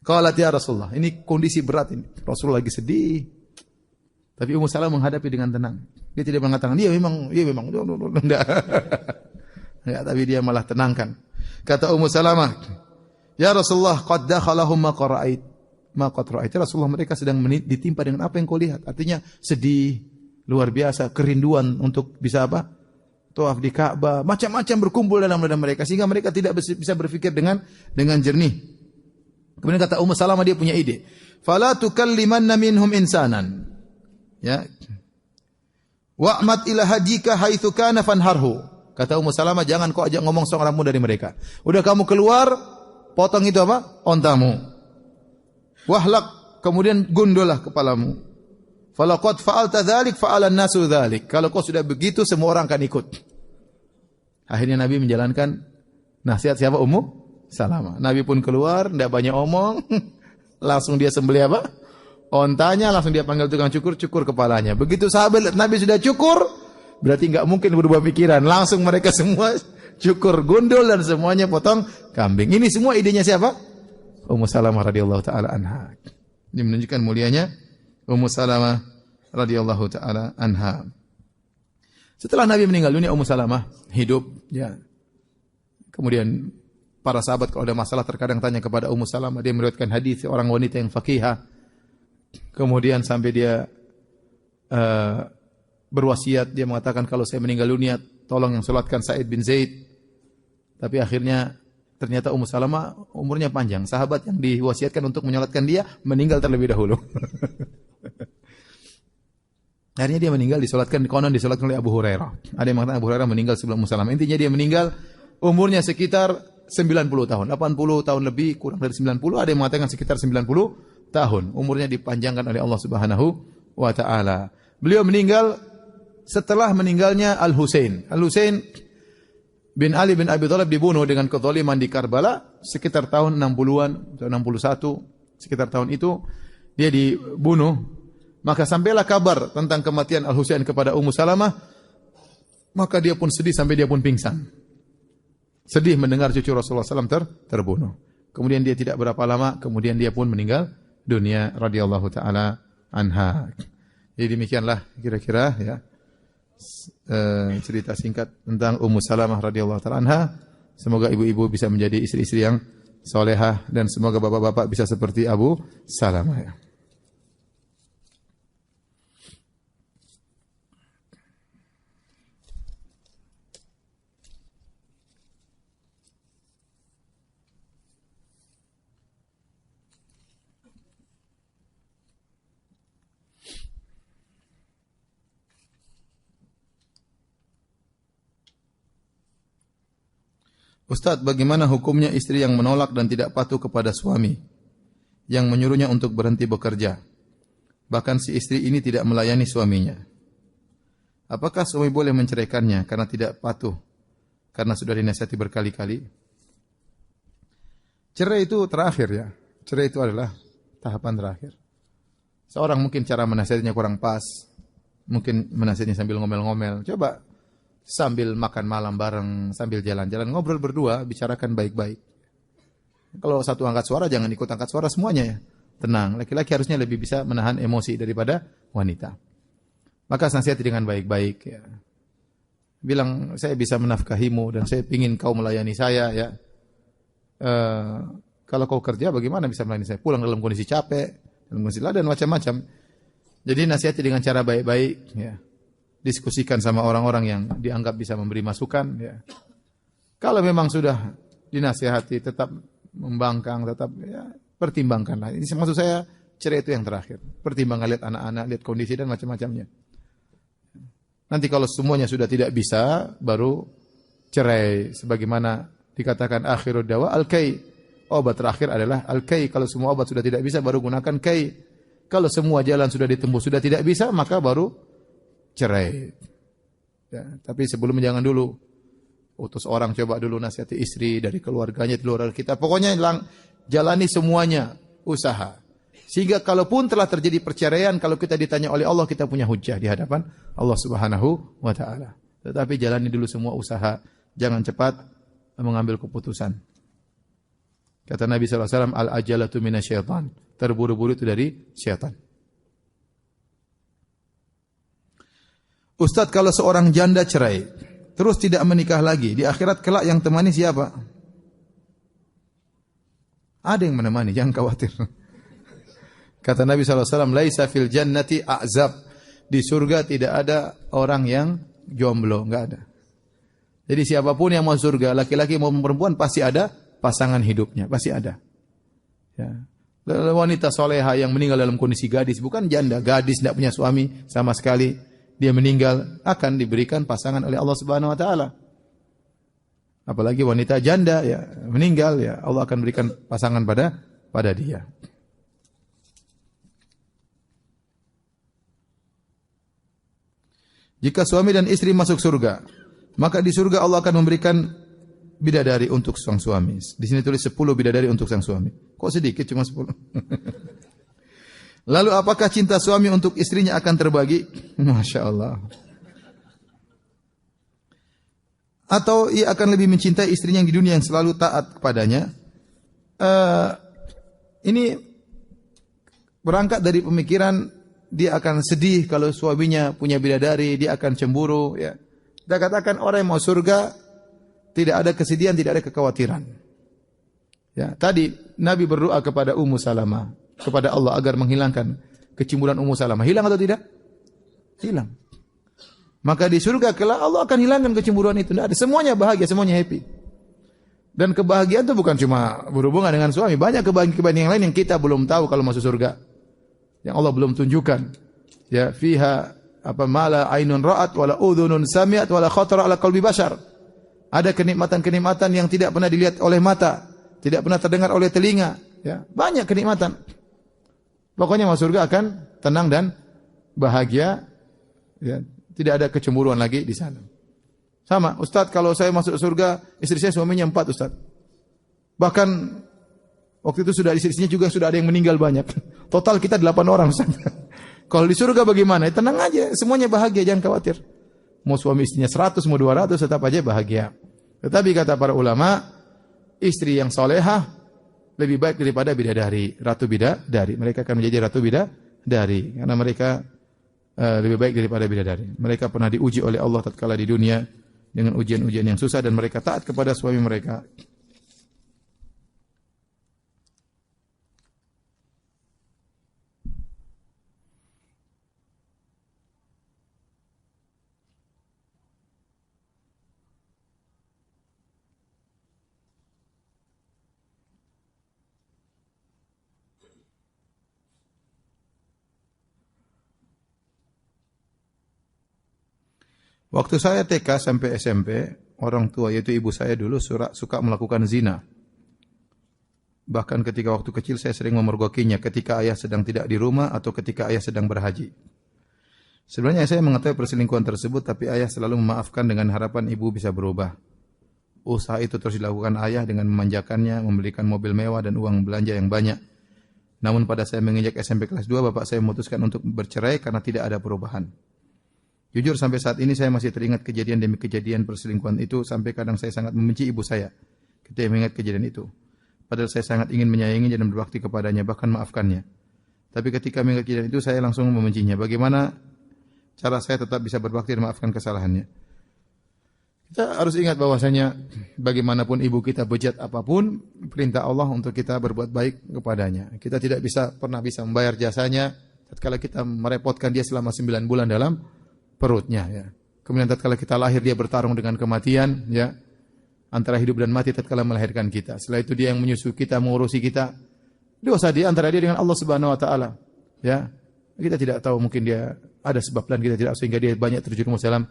Qalat ya Rasulullah, ini kondisi berat ini. Rasulullah lagi sedih. Tapi Ummu Salamah menghadapi dengan tenang. Dia tidak mengatakan, dia memang. Enggak. Enggak, tapi dia malah tenangkan. Kata Ummu Salamah, ya Rasulullah, qad dakhalahum ma qara'ait. Ma qad ra'ait. Rasulullah, mereka sedang ditimpa dengan apa yang kau lihat. Artinya sedih, luar biasa, kerinduan untuk bisa apa? Tawaf di Ka'bah, macam-macam berkumpul dalam dada mereka sehingga mereka tidak bisa berpikir dengan jernih. Kemudian kata Ummu Salamah, dia punya ide. Fala tukallimanna minhum insanan. Ya. Wa'mat ila hadika haitsu kana fanharhu. Kata Ummu Salamah, jangan kau ajak ngomong seorang pun dari mereka. Udah kamu keluar, potong itu apa? Ontamu. Wahlak, kemudian gundullah kepalamu. Falaqad fa'alta dzalik fa'alan nasu dzalik. Kalau kau sudah begitu, semua orang akan ikut. Akhirnya Nabi menjalankan nasihat siapa? Ummu Salamah. Nabi pun keluar, tidak banyak omong. Langsung dia sembelih apa? Ontanya, langsung dia panggil tukang cukur kepalanya. Begitu sahabat Nabi sudah cukur, berarti enggak mungkin berubah pikiran. Langsung mereka semua cukur gundul dan semuanya potong kambing. Ini semua idenya siapa? Ummu Salamah radhiyallahu taala anha. Ini menunjukkan mulianya Ummu Salamah radhiyallahu taala anha. Setelah Nabi meninggal dunia, Ummu Salamah hidup, ya. Kemudian para sahabat kalau ada masalah terkadang tanya kepada Ummu Salamah, dia meriwayatkan hadis orang wanita yang faqihah. Kemudian sampai dia berwasiat, dia mengatakan kalau saya meninggal dunia tolong yang salatkan Sa'id bin Zaid. Tapi akhirnya ternyata Ummu Salamah umurnya panjang. Sahabat yang diwasiatkan untuk menyolatkan dia meninggal terlebih dahulu. Akhirnya dia meninggal disolatkan, konon disolatkan oleh Abu Hurairah. Ada yang mengatakan Abu Hurairah meninggal sebelum Ummu Salamah. Intinya dia meninggal umurnya sekitar 90 tahun. 80 tahun lebih, kurang dari 90. Ada yang mengatakan sekitar 90 tahun. Umurnya dipanjangkan oleh Allah Subhanahu wa taala. Beliau meninggal setelah meninggalnya Al-Husain. Al-Husain bin Ali bin Abi Thalib dibunuh dengan kezaliman di Karbala sekitar tahun 60-an atau 61, sekitar tahun itu dia dibunuh. Maka sampailah kabar tentang kematian Al-Husain kepada Ummu Salamah, maka dia pun sedih sampai dia pun pingsan. Sedih mendengar cucu Rasulullah SAW terbunuh. Kemudian dia tidak berapa lama, kemudian dia pun meninggal dunia radhiyallahu taala anha. Jadi demikianlah kira-kira ya cerita singkat tentang Ummu Salamah radhiyallahu taala anha. Semoga ibu-ibu bisa menjadi istri-istri yang solehah dan semoga bapak-bapak bisa seperti Abu Salamah ya. Ustaz, bagaimana hukumnya istri yang menolak dan tidak patuh kepada suami yang menyuruhnya untuk berhenti bekerja? Bahkan si istri ini tidak melayani suaminya. Apakah suami boleh menceraikannya karena tidak patuh? Karena sudah dinasihati berkali-kali. Cerai itu terakhir ya. Cerai itu adalah tahapan terakhir. Seorang mungkin cara menasihatinya kurang pas. Mungkin menasihatinya sambil ngomel-ngomel. Coba sambil makan malam bareng, sambil jalan-jalan, ngobrol berdua, bicarakan baik-baik. Kalau satu angkat suara, jangan ikut angkat suara semuanya ya. Tenang, laki-laki harusnya lebih bisa menahan emosi daripada wanita. Maka nasihati dengan baik-baik ya. Bilang, saya bisa menafkahimu dan saya ingin kau melayani saya ya. Kalau kau kerja bagaimana bisa melayani saya? Pulang dalam kondisi capek, dalam kondisi lelah dan macam-macam. Jadi nasihati dengan cara baik-baik ya. Diskusikan sama orang-orang yang dianggap bisa memberi masukan ya. Kalau memang sudah dinasihati tetap membangkang, tetap ya, pertimbangkanlah. Ini maksud saya cerai itu yang terakhir. Pertimbangkan, lihat anak-anak, lihat kondisi dan macam-macamnya. Nanti kalau semuanya sudah tidak bisa, baru cerai. Sebagaimana dikatakan akhirud dawa al-kai. Obat terakhir adalah al-kai. Kalau semua obat sudah tidak bisa, baru gunakan kai. Kalau semua jalan sudah ditembus sudah tidak bisa, maka baru cerai. Ya, tapi sebelum jangan dulu utus orang, coba dulu nasihati istri dari keluarganya, keluarga kita. Pokoknya jalani semuanya, usaha. Sehingga kalaupun telah terjadi perceraian, kalau kita ditanya oleh Allah, kita punya hujjah di hadapan Allah Subhanahu wa taala. Tetapi jalani dulu semua usaha, jangan cepat mengambil keputusan. Kata Nabi sallallahu alaihi wasallam, al-ajalatu minasyaitan. Terburu-buru itu dari syaitan. Ustadz, kalau seorang janda cerai, terus tidak menikah lagi, di akhirat kelak yang temani siapa? Ada yang menemani, jangan khawatir. Kata Nabi SAW, laisa fil jannati a'zab. Di surga tidak ada orang yang jomblo, enggak ada. Jadi siapapun yang mau surga, laki-laki maupun perempuan, pasti ada pasangan hidupnya, pasti ada. Ya. Wanita soleha yang meninggal dalam kondisi gadis, bukan janda, gadis tidak punya suami sama sekali. Dia meninggal akan diberikan pasangan oleh Allah Subhanahu wa taala. Apalagi wanita janda ya, meninggal ya, Allah akan berikan pasangan pada dia. Jika suami dan istri masuk surga, maka di surga Allah akan memberikan bidadari untuk sang suami. Di sini tulis 10 bidadari untuk sang suami. Kok sedikit cuma 10? Lalu apakah cinta suami untuk istrinya akan terbagi? Masya Allah. Atau ia akan lebih mencintai istrinya yang di dunia yang selalu taat kepadanya? Ini berangkat dari pemikiran dia akan sedih kalau suaminya punya bidadari, dia akan cemburu. Ya. Kita katakan orang yang mau surga tidak ada kesedihan, tidak ada kekhawatiran. Ya, tadi Nabi berdoa kepada Ummu Salamah, kepada Allah agar menghilangkan kecemburuan Ummu Salamah. Hilang atau tidak? Hilang. Maka di surga kelak Allah akan hilangkan kecemburuan itu. Tidak ada. Semuanya bahagia, semuanya happy. Dan kebahagiaan itu bukan cuma berhubungan dengan suami. Banyak kebahagiaan yang lain yang kita belum tahu kalau masuk surga. Yang Allah belum tunjukkan. Ya, fiha apa mala ainun ra'at wala udhunun sami'at wala khatara ala qalbi bashar. Ada kenikmatan-kenikmatan yang tidak pernah dilihat oleh mata, tidak pernah terdengar oleh telinga. Ya, banyak kenikmatan. Pokoknya masuk surga akan tenang dan bahagia. Ya, tidak ada kecemburuan lagi di sana. Sama, Ustaz, kalau saya masuk surga, istri saya suaminya 4, Ustaz. Bahkan waktu itu sudah istri-istrinya juga sudah ada yang meninggal banyak. Total kita 8 orang, Ustaz. Kalau di surga bagaimana? Tenang aja, semuanya bahagia, jangan khawatir. Mau suami istrinya 100, mau 200, tetap aja bahagia. Tetapi kata para ulama, istri yang solehah lebih baik daripada bidadari, ratu bidadari. Mereka akan menjadi ratu bidadari karena mereka lebih baik daripada bidadari. Mereka pernah diuji oleh Allah tatkala di dunia dengan ujian-ujian yang susah dan mereka taat kepada suami mereka. Waktu saya TK sampai SMP, orang tua yaitu ibu saya dulu suka melakukan zina. Bahkan ketika waktu kecil saya sering memergokinya ketika ayah sedang tidak di rumah atau ketika ayah sedang berhaji. Sebenarnya saya mengetahui perselingkuhan tersebut, tapi ayah selalu memaafkan dengan harapan ibu bisa berubah. Usaha itu terus dilakukan ayah dengan memanjakannya, membelikan mobil mewah dan uang belanja yang banyak. Namun pada saya menginjak SMP kelas 2, bapak saya memutuskan untuk bercerai karena tidak ada perubahan. Jujur sampai saat ini saya masih teringat kejadian demi kejadian perselingkuhan itu, sampai kadang saya sangat membenci ibu saya ketika mengingat kejadian itu. Padahal saya sangat ingin menyayanginya dan berbakti kepadanya, bahkan maafkannya. Tapi ketika mengingat kejadian itu saya langsung membencinya. Bagaimana cara saya tetap bisa berbakti dan memaafkan kesalahannya? Kita harus ingat bahwasanya bagaimanapun ibu kita bejat apapun, perintah Allah untuk kita berbuat baik kepadanya. Kita tidak pernah bisa membayar jasanya tatkala kita merepotkan dia selama 9 bulan dalam perutnya, ya. Kemudian tatkala kita lahir dia bertarung dengan kematian, ya. Antara hidup dan mati tatkala melahirkan kita. Setelah itu dia yang menyusui kita, mengurusi kita. Dosa dia antara dia dengan Allah Subhanahu wa taala, ya. Kita tidak tahu, mungkin dia ada sebab lain kita tidak, sehingga dia banyak terjerumus dalam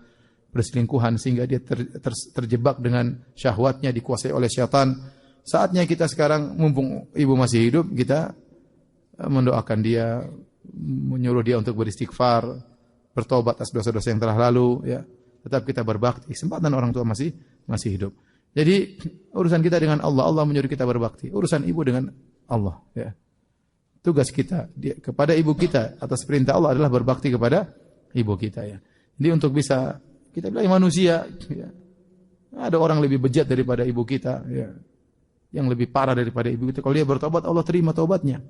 perselingkuhan, sehingga dia terjebak dengan syahwatnya, dikuasai oleh syaitan. Saatnya kita sekarang mumpung ibu masih hidup, kita mendoakan dia, menyuruh dia untuk beristighfar, bertobat atas dosa-dosa yang telah lalu, ya. Tetap kita berbakti. Kesempatan orang tua masih hidup. Jadi urusan kita dengan Allah, Allah menyuruh kita berbakti. Urusan ibu dengan Allah, ya. Tugas kita kepada ibu kita atas perintah Allah adalah berbakti kepada ibu kita, ya. Jadi untuk bisa kita bilang manusia, ya. Ada orang lebih bejat daripada ibu kita, ya. Yang lebih parah daripada ibu kita. Kalau dia bertobat, Allah terima taubatnya.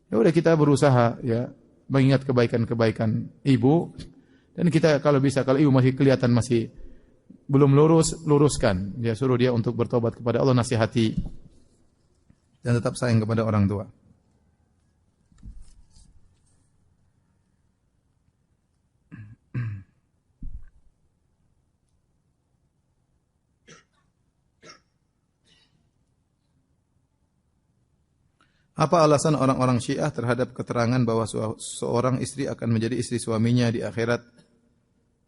Ya udah, kita berusaha, ya, mengingat kebaikan-kebaikan ibu, dan kita kalau bisa, kalau ibu masih kelihatan masih belum luruskan, dia suruh dia untuk bertobat kepada Allah, nasihati, dan tetap sayang kepada orang tua. Apa alasan orang-orang Syiah terhadap keterangan bahwa seorang istri akan menjadi istri suaminya di akhirat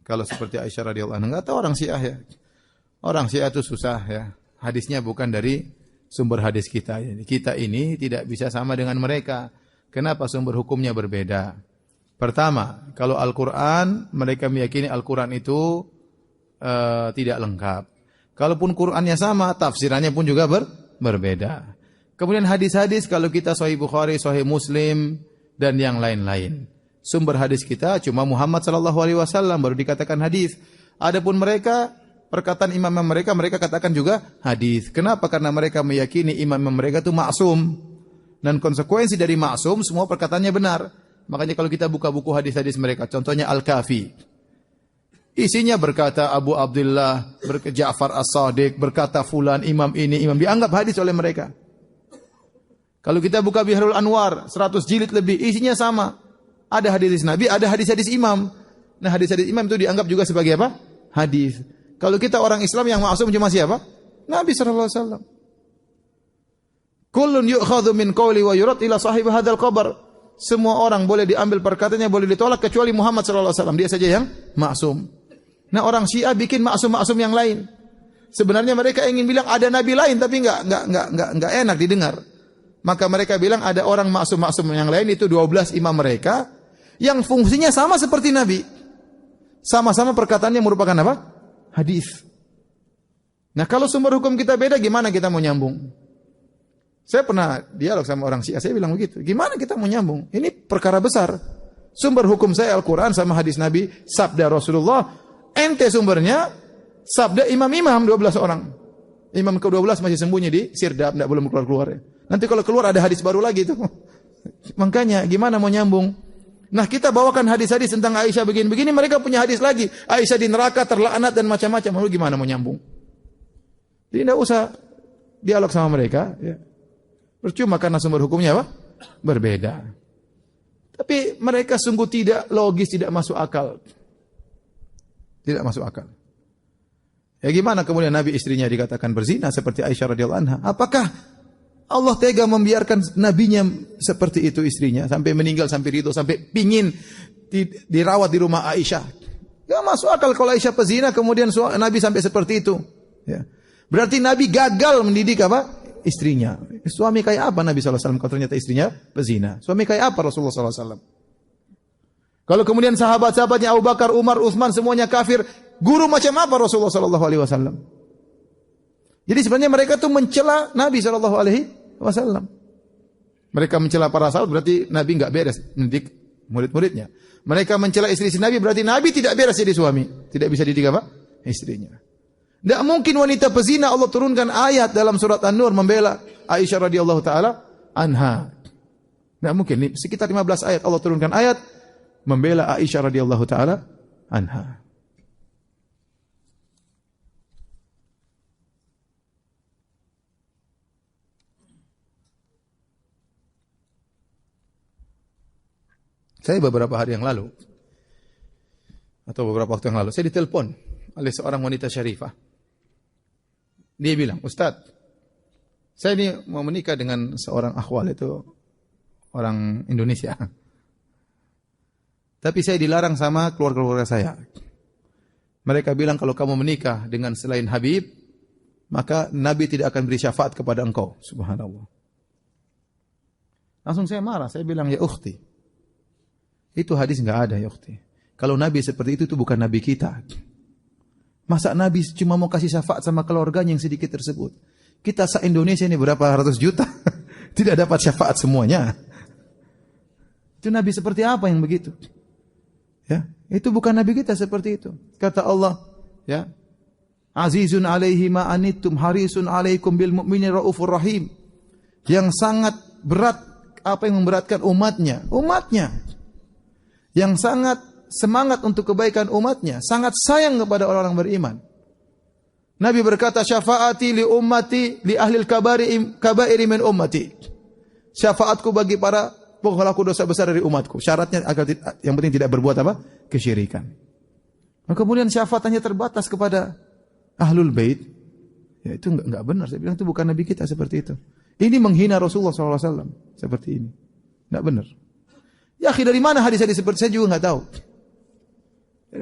kalau seperti Aisyah radhiyallahu anha? Enggak tahu orang Syiah, ya. Orang Syiah itu susah, ya. Hadisnya bukan dari sumber hadis kita. Kita ini tidak bisa sama dengan mereka. Kenapa? Sumber hukumnya berbeda. Pertama, kalau Al-Quran, mereka meyakini Al-Quran itu tidak lengkap. Kalaupun Qurannya sama, tafsirannya pun juga berbeda. Kemudian hadis-hadis, kalau kita Sahih Bukhari, Sahih Muslim, dan yang lain-lain. Sumber hadis kita cuma Muhammad sallallahu alaihi wasallam, baru dikatakan hadis. Adapun mereka, perkataan imam mereka katakan juga hadis. Kenapa? Karena mereka meyakini imam mereka itu maksum. Dan konsekuensi dari maksum, semua perkataannya benar. Makanya kalau kita buka buku hadis-hadis mereka, contohnya Al-Kafi. Isinya berkata Abu Abdullah, Ja'far As-Sadiq, berkata fulan, imam ini, imam, dianggap hadis oleh mereka. Kalau kita buka Biharul Anwar, 100 jilid lebih, isinya sama. Ada hadis Nabi, ada hadis-hadis imam. Nah, hadis-hadis imam itu dianggap juga sebagai apa? Hadis. Kalau kita orang Islam yang maksum cuma siapa? Nabi SAW. Kullun yu'khadhu min qawli wa yurad ila sahib hadzal qabr. Semua orang boleh diambil perkataannya, boleh ditolak kecuali Muhammad SAW. Dia saja yang maksum. Nah, orang Syiah bikin maksum-maksum yang lain. Sebenarnya mereka ingin bilang ada nabi lain, tapi enggak enak didengar. Maka mereka bilang ada orang maksum-maksum yang lain, itu 12 imam mereka yang fungsinya sama seperti Nabi. Sama-sama perkataannya merupakan apa? Hadis. Nah, kalau sumber hukum kita beda, gimana kita mau nyambung? Saya pernah dialog sama orang Syiah, saya bilang begitu. Gimana kita mau nyambung? Ini perkara besar. Sumber hukum saya Al-Quran sama hadis Nabi, sabda Rasulullah. Ente sumbernya Sabda imam-imam 12 orang. Imam ke-12 masih sembunyi di sirdap, tidak belum keluar-keluar. Nanti kalau keluar ada hadis baru lagi itu. Makanya gimana mau nyambung? Nah, kita bawakan hadis-hadis tentang Aisyah begini-begini, mereka punya hadis lagi. Aisyah di neraka, terlaknat dan macam-macam. Lalu gimana mau nyambung? Jadi tidak usah dialog sama mereka. Ya. Percuma karena sumber hukumnya apa? Berbeda. Tapi mereka sungguh tidak logis, tidak masuk akal. Tidak masuk akal. Ya gimana kemudian Nabi istrinya dikatakan berzina seperti Aisyah radhiyallahu anha? Apakah Allah tega membiarkan nabinya seperti itu istrinya sampai meninggal, sampai ridho, sampai pingin dirawat di rumah Aisyah? Gak masuk akal kalau Aisyah pezina kemudian Nabi sampai seperti itu. Ya. Berarti Nabi gagal mendidik apa? Istrinya. Suami kayak apa Nabi SAW kalau ternyata istrinya pezina? Suami kayak apa Rasulullah SAW? Kalau kemudian sahabat-sahabatnya Abu Bakar, Umar, Utsman semuanya kafir, guru macam apa Rasulullah SAW? Jadi sebenarnya mereka tuh mencela Nabi SAW. Mereka mencela para sahabat berarti Nabi enggak beres mendidik murid-muridnya. Mereka mencela istri Nabi berarti Nabi tidak beres jadi suami. Tidak bisa dididik apa? Istrinya. Tidak mungkin wanita pezina Allah turunkan ayat dalam surat An-Nur membela Aisyah radhiyallahu taala anha. Tidak mungkin. Sekitar 15 ayat Allah turunkan ayat membela Aisyah radhiyallahu taala anha. Saya beberapa hari yang lalu atau beberapa waktu yang lalu saya ditelepon oleh seorang wanita syarifah. Dia bilang, "Ustaz, saya ini mau menikah dengan seorang akhwal, itu orang Indonesia. Tapi saya dilarang sama keluarga-keluarga saya. Mereka bilang kalau kamu menikah dengan selain Habib, maka Nabi tidak akan beri syafaat kepada engkau." Subhanallah. Langsung saya marah, saya bilang, "Ya ukhti, itu hadis enggak ada ya ukhti. Kalau Nabi seperti itu bukan Nabi kita. Masa Nabi cuma mau kasih syafaat sama keluarganya yang sedikit tersebut? Kita se-Indonesia ini berapa ratus juta tidak dapat syafaat semuanya. Itu Nabi seperti apa yang begitu? Ya, itu bukan Nabi kita seperti itu. Kata Allah, ya, Azizun alaihi ma anittum harisun alaikum bil mu'minin raufur rahim. Yang sangat berat apa yang memberatkan umatnya. Yang sangat semangat untuk kebaikan umatnya, sangat sayang kepada orang-orang beriman. Nabi berkata, "Syafaati li ummati li ahlil kabairi min ummati." Syafaatku bagi para pelaku dosa besar dari umatku. Syaratnya agar yang penting tidak berbuat apa? Kesyirikan. Nah, kemudian syafaatnya terbatas kepada ahlul bait. Ya itu enggak benar. Saya bilang itu bukan Nabi kita seperti itu. Ini menghina Rasulullah SAW seperti ini. Enggak benar. Ya, dari mana hadis-hadis seperti saya juga enggak tahu.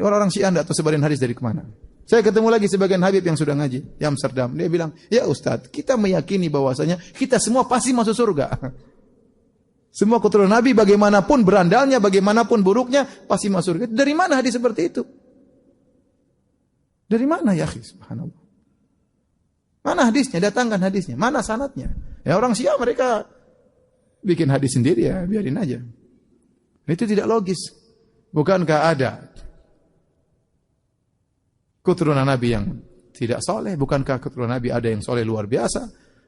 Orang-orang Syiah enggak tahu sebagian hadis dari kemana. Saya ketemu lagi sebagian Habib yang sudah ngaji di Amsterdam. Dia bilang, "Ya Ustaz, kita meyakini bahwasanya kita semua pasti masuk surga." Semua keturunan Nabi bagaimanapun berandalnya, bagaimanapun buruknya pasti masuk surga. Dari mana hadis seperti itu? Dari mana ya akhi? Subhanallah. Mana hadisnya? Datangkan hadisnya. Mana sanadnya? Ya orang Syiah mereka bikin hadis sendiri ya, biarin aja. Itu tidak logis. Bukankah ada keturunan Nabi yang tidak soleh? Bukankah keturunan Nabi ada yang soleh luar biasa?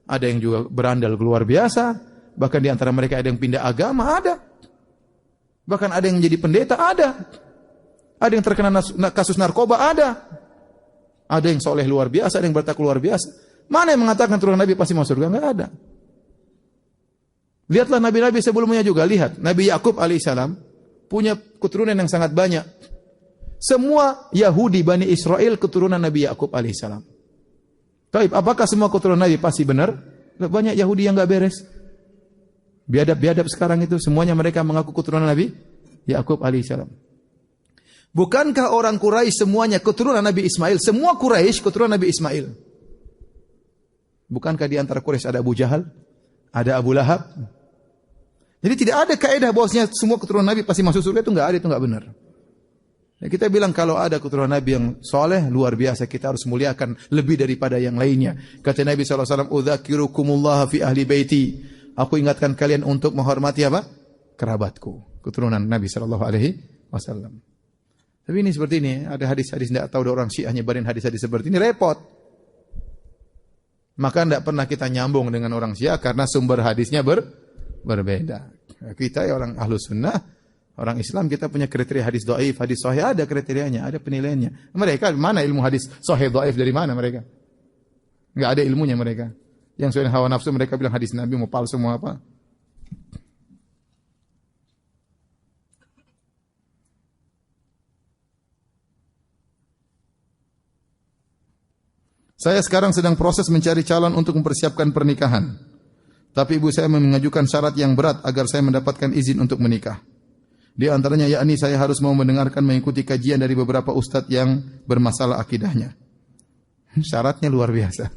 Ada yang juga berandal luar biasa? Bahkan di antara mereka ada yang pindah agama? Ada. Bahkan ada yang menjadi pendeta? Ada. Ada yang terkena kasus narkoba? Ada. Ada yang soleh luar biasa, ada yang bertakwa luar biasa. Mana yang mengatakan keturunan Nabi pasti masuk surga? Enggak ada. Lihatlah Nabi-Nabi sebelumnya juga. Lihat, Nabi Yakub alaihissalam punya keturunan yang sangat banyak. Semua Yahudi Bani Israel keturunan Nabi Yakub alaihissalam. Taib, apakah semua keturunan Nabi pasti benar? Banyak Yahudi yang enggak beres. Biadab-biadab sekarang itu semuanya mereka mengaku keturunan Nabi Yakub alaihissalam. Bukankah orang Quraisy semuanya keturunan Nabi Ismail? Semua Quraisy keturunan Nabi Ismail. Bukankah di antara Quraisy ada Abu Jahal, ada Abu Lahab? Jadi tidak ada kaidah bahwasanya semua keturunan Nabi pasti masuk surga, itu enggak ada, itu enggak benar. Ya, kita bilang kalau ada keturunan Nabi yang soleh, luar biasa, kita harus muliakan lebih daripada yang lainnya. Kata Nabi SAW, "Udzakirukumullah fi ahli baiti." Aku ingatkan kalian untuk menghormati apa? Kerabatku, keturunan Nabi SAW. Tapi ini seperti ini, ada hadis-hadis tidak tahu, ada orang Syiah nyebarin hadis-hadis seperti ini, repot. Maka tidak pernah kita nyambung dengan orang Syiah karena sumber hadisnya berbeda. Kita ya orang Ahlus Sunnah, orang Islam, kita punya kriteria hadis dhaif, hadis sahih, ada kriterianya, ada penilaiannya. Mereka mana ilmu hadis sahih dhaif dari mana mereka? Enggak ada ilmunya mereka. Yang sesuai hawa nafsu mereka bilang hadis Nabi mau palsu mau apa. Saya sekarang sedang proses mencari calon untuk mempersiapkan pernikahan. Tapi ibu saya mengajukan syarat yang berat agar saya mendapatkan izin untuk menikah. Di antaranya yakni saya harus mau mendengarkan mengikuti kajian dari beberapa ustadz yang bermasalah akidahnya. Syaratnya luar biasa.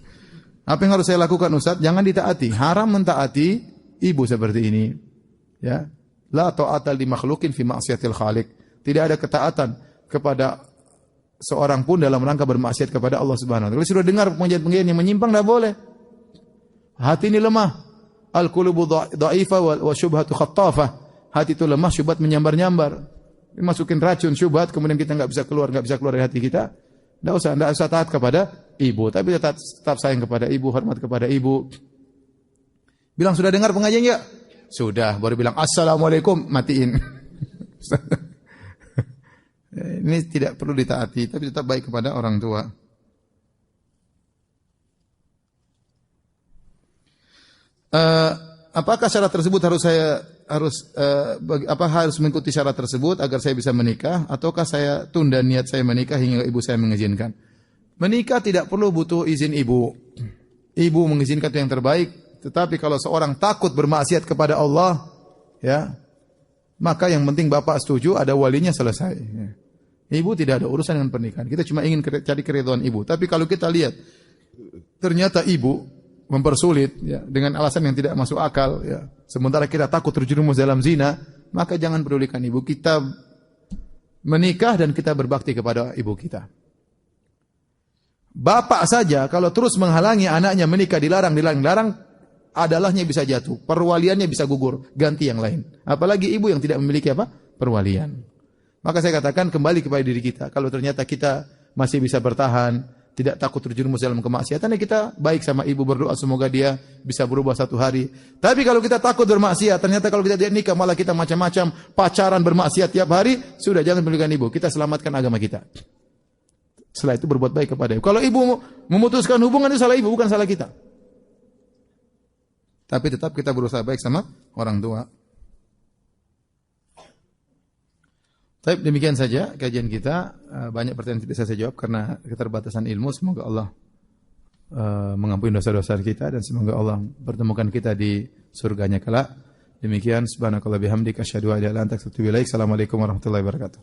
Apa yang harus saya lakukan ustadz? Jangan ditaati. Haram mentaati ibu seperti ini. Ya. La ta'ata li makhluqin fi ma'siyatil khaliq. Tidak ada ketaatan kepada seorang pun dalam rangka bermaksiat kepada Allah Subhanahu wa taala. Kalau sudah dengar pengajian-pengajian yang menyimpang tidak boleh. Hati ini lemah. Al-qulubu dha'ifa wa syubhatu khattafah. Hati itu lemah, syubhat menyambar-nyambar. Masukin racun syubhat, kemudian kita enggak bisa keluar dari hati kita. Enggak usah taat kepada ibu, tapi tetap sayang kepada ibu, hormat kepada ibu. Bilang sudah dengar pengajian enggak? Sudah, baru bilang assalamualaikum, matiin. Ini tidak perlu ditaati, tapi tetap baik kepada orang tua. Apakah syarat tersebut harus mengikuti syarat tersebut agar saya bisa menikah, ataukah saya tunda niat saya menikah hingga ibu saya mengizinkan? Menikah tidak perlu butuh izin ibu. Ibu mengizinkan itu yang terbaik. Tetapi kalau seorang takut bermaksiat kepada Allah, ya, maka yang penting bapak setuju, ada walinya, selesai. Ya. Ibu tidak ada urusan dengan pernikahan. Kita cuma ingin cari keridhaan ibu. Tapi kalau kita lihat ternyata ibu mempersulit, ya, dengan alasan yang tidak masuk akal, ya, sementara kita takut terjerumus dalam zina, maka jangan pedulikan ibu. Kita menikah dan kita berbakti kepada ibu kita. Bapak saja kalau terus menghalangi anaknya menikah, dilarang, adalahnya bisa jatuh, perwaliannya bisa gugur, ganti yang lain. Apalagi ibu yang tidak memiliki apa? Perwalian. Maka saya katakan kembali kepada diri kita. Kalau ternyata kita masih bisa bertahan, tidak takut terjerumus dalam kemaksiatan, ya kita baik sama ibu, berdoa semoga dia bisa berubah satu hari. Tapi kalau kita takut bermaksiat, ternyata kalau kita tidak nikah malah kita macam-macam pacaran bermaksiat tiap hari, sudah jangan pedulikan ibu. Kita selamatkan agama kita. Setelah itu berbuat baik kepada ibu. Kalau ibu memutuskan hubungan, itu salah ibu, bukan salah kita. Tapi tetap kita berusaha baik sama orang tua. Baik, demikian saja kajian kita. Banyak pertanyaan tidak bisa saya jawab karena keterbatasan ilmu. Semoga Allah mengampuni dosa-dosa kita dan semoga Allah pertemukan kita di surganya kelak. Demikian, subhanakallah bihamdika asyhadu an la ilaha illa anta astaghfiruka wa atubu ilaik. Assalamualaikum warahmatullahi wabarakatuh.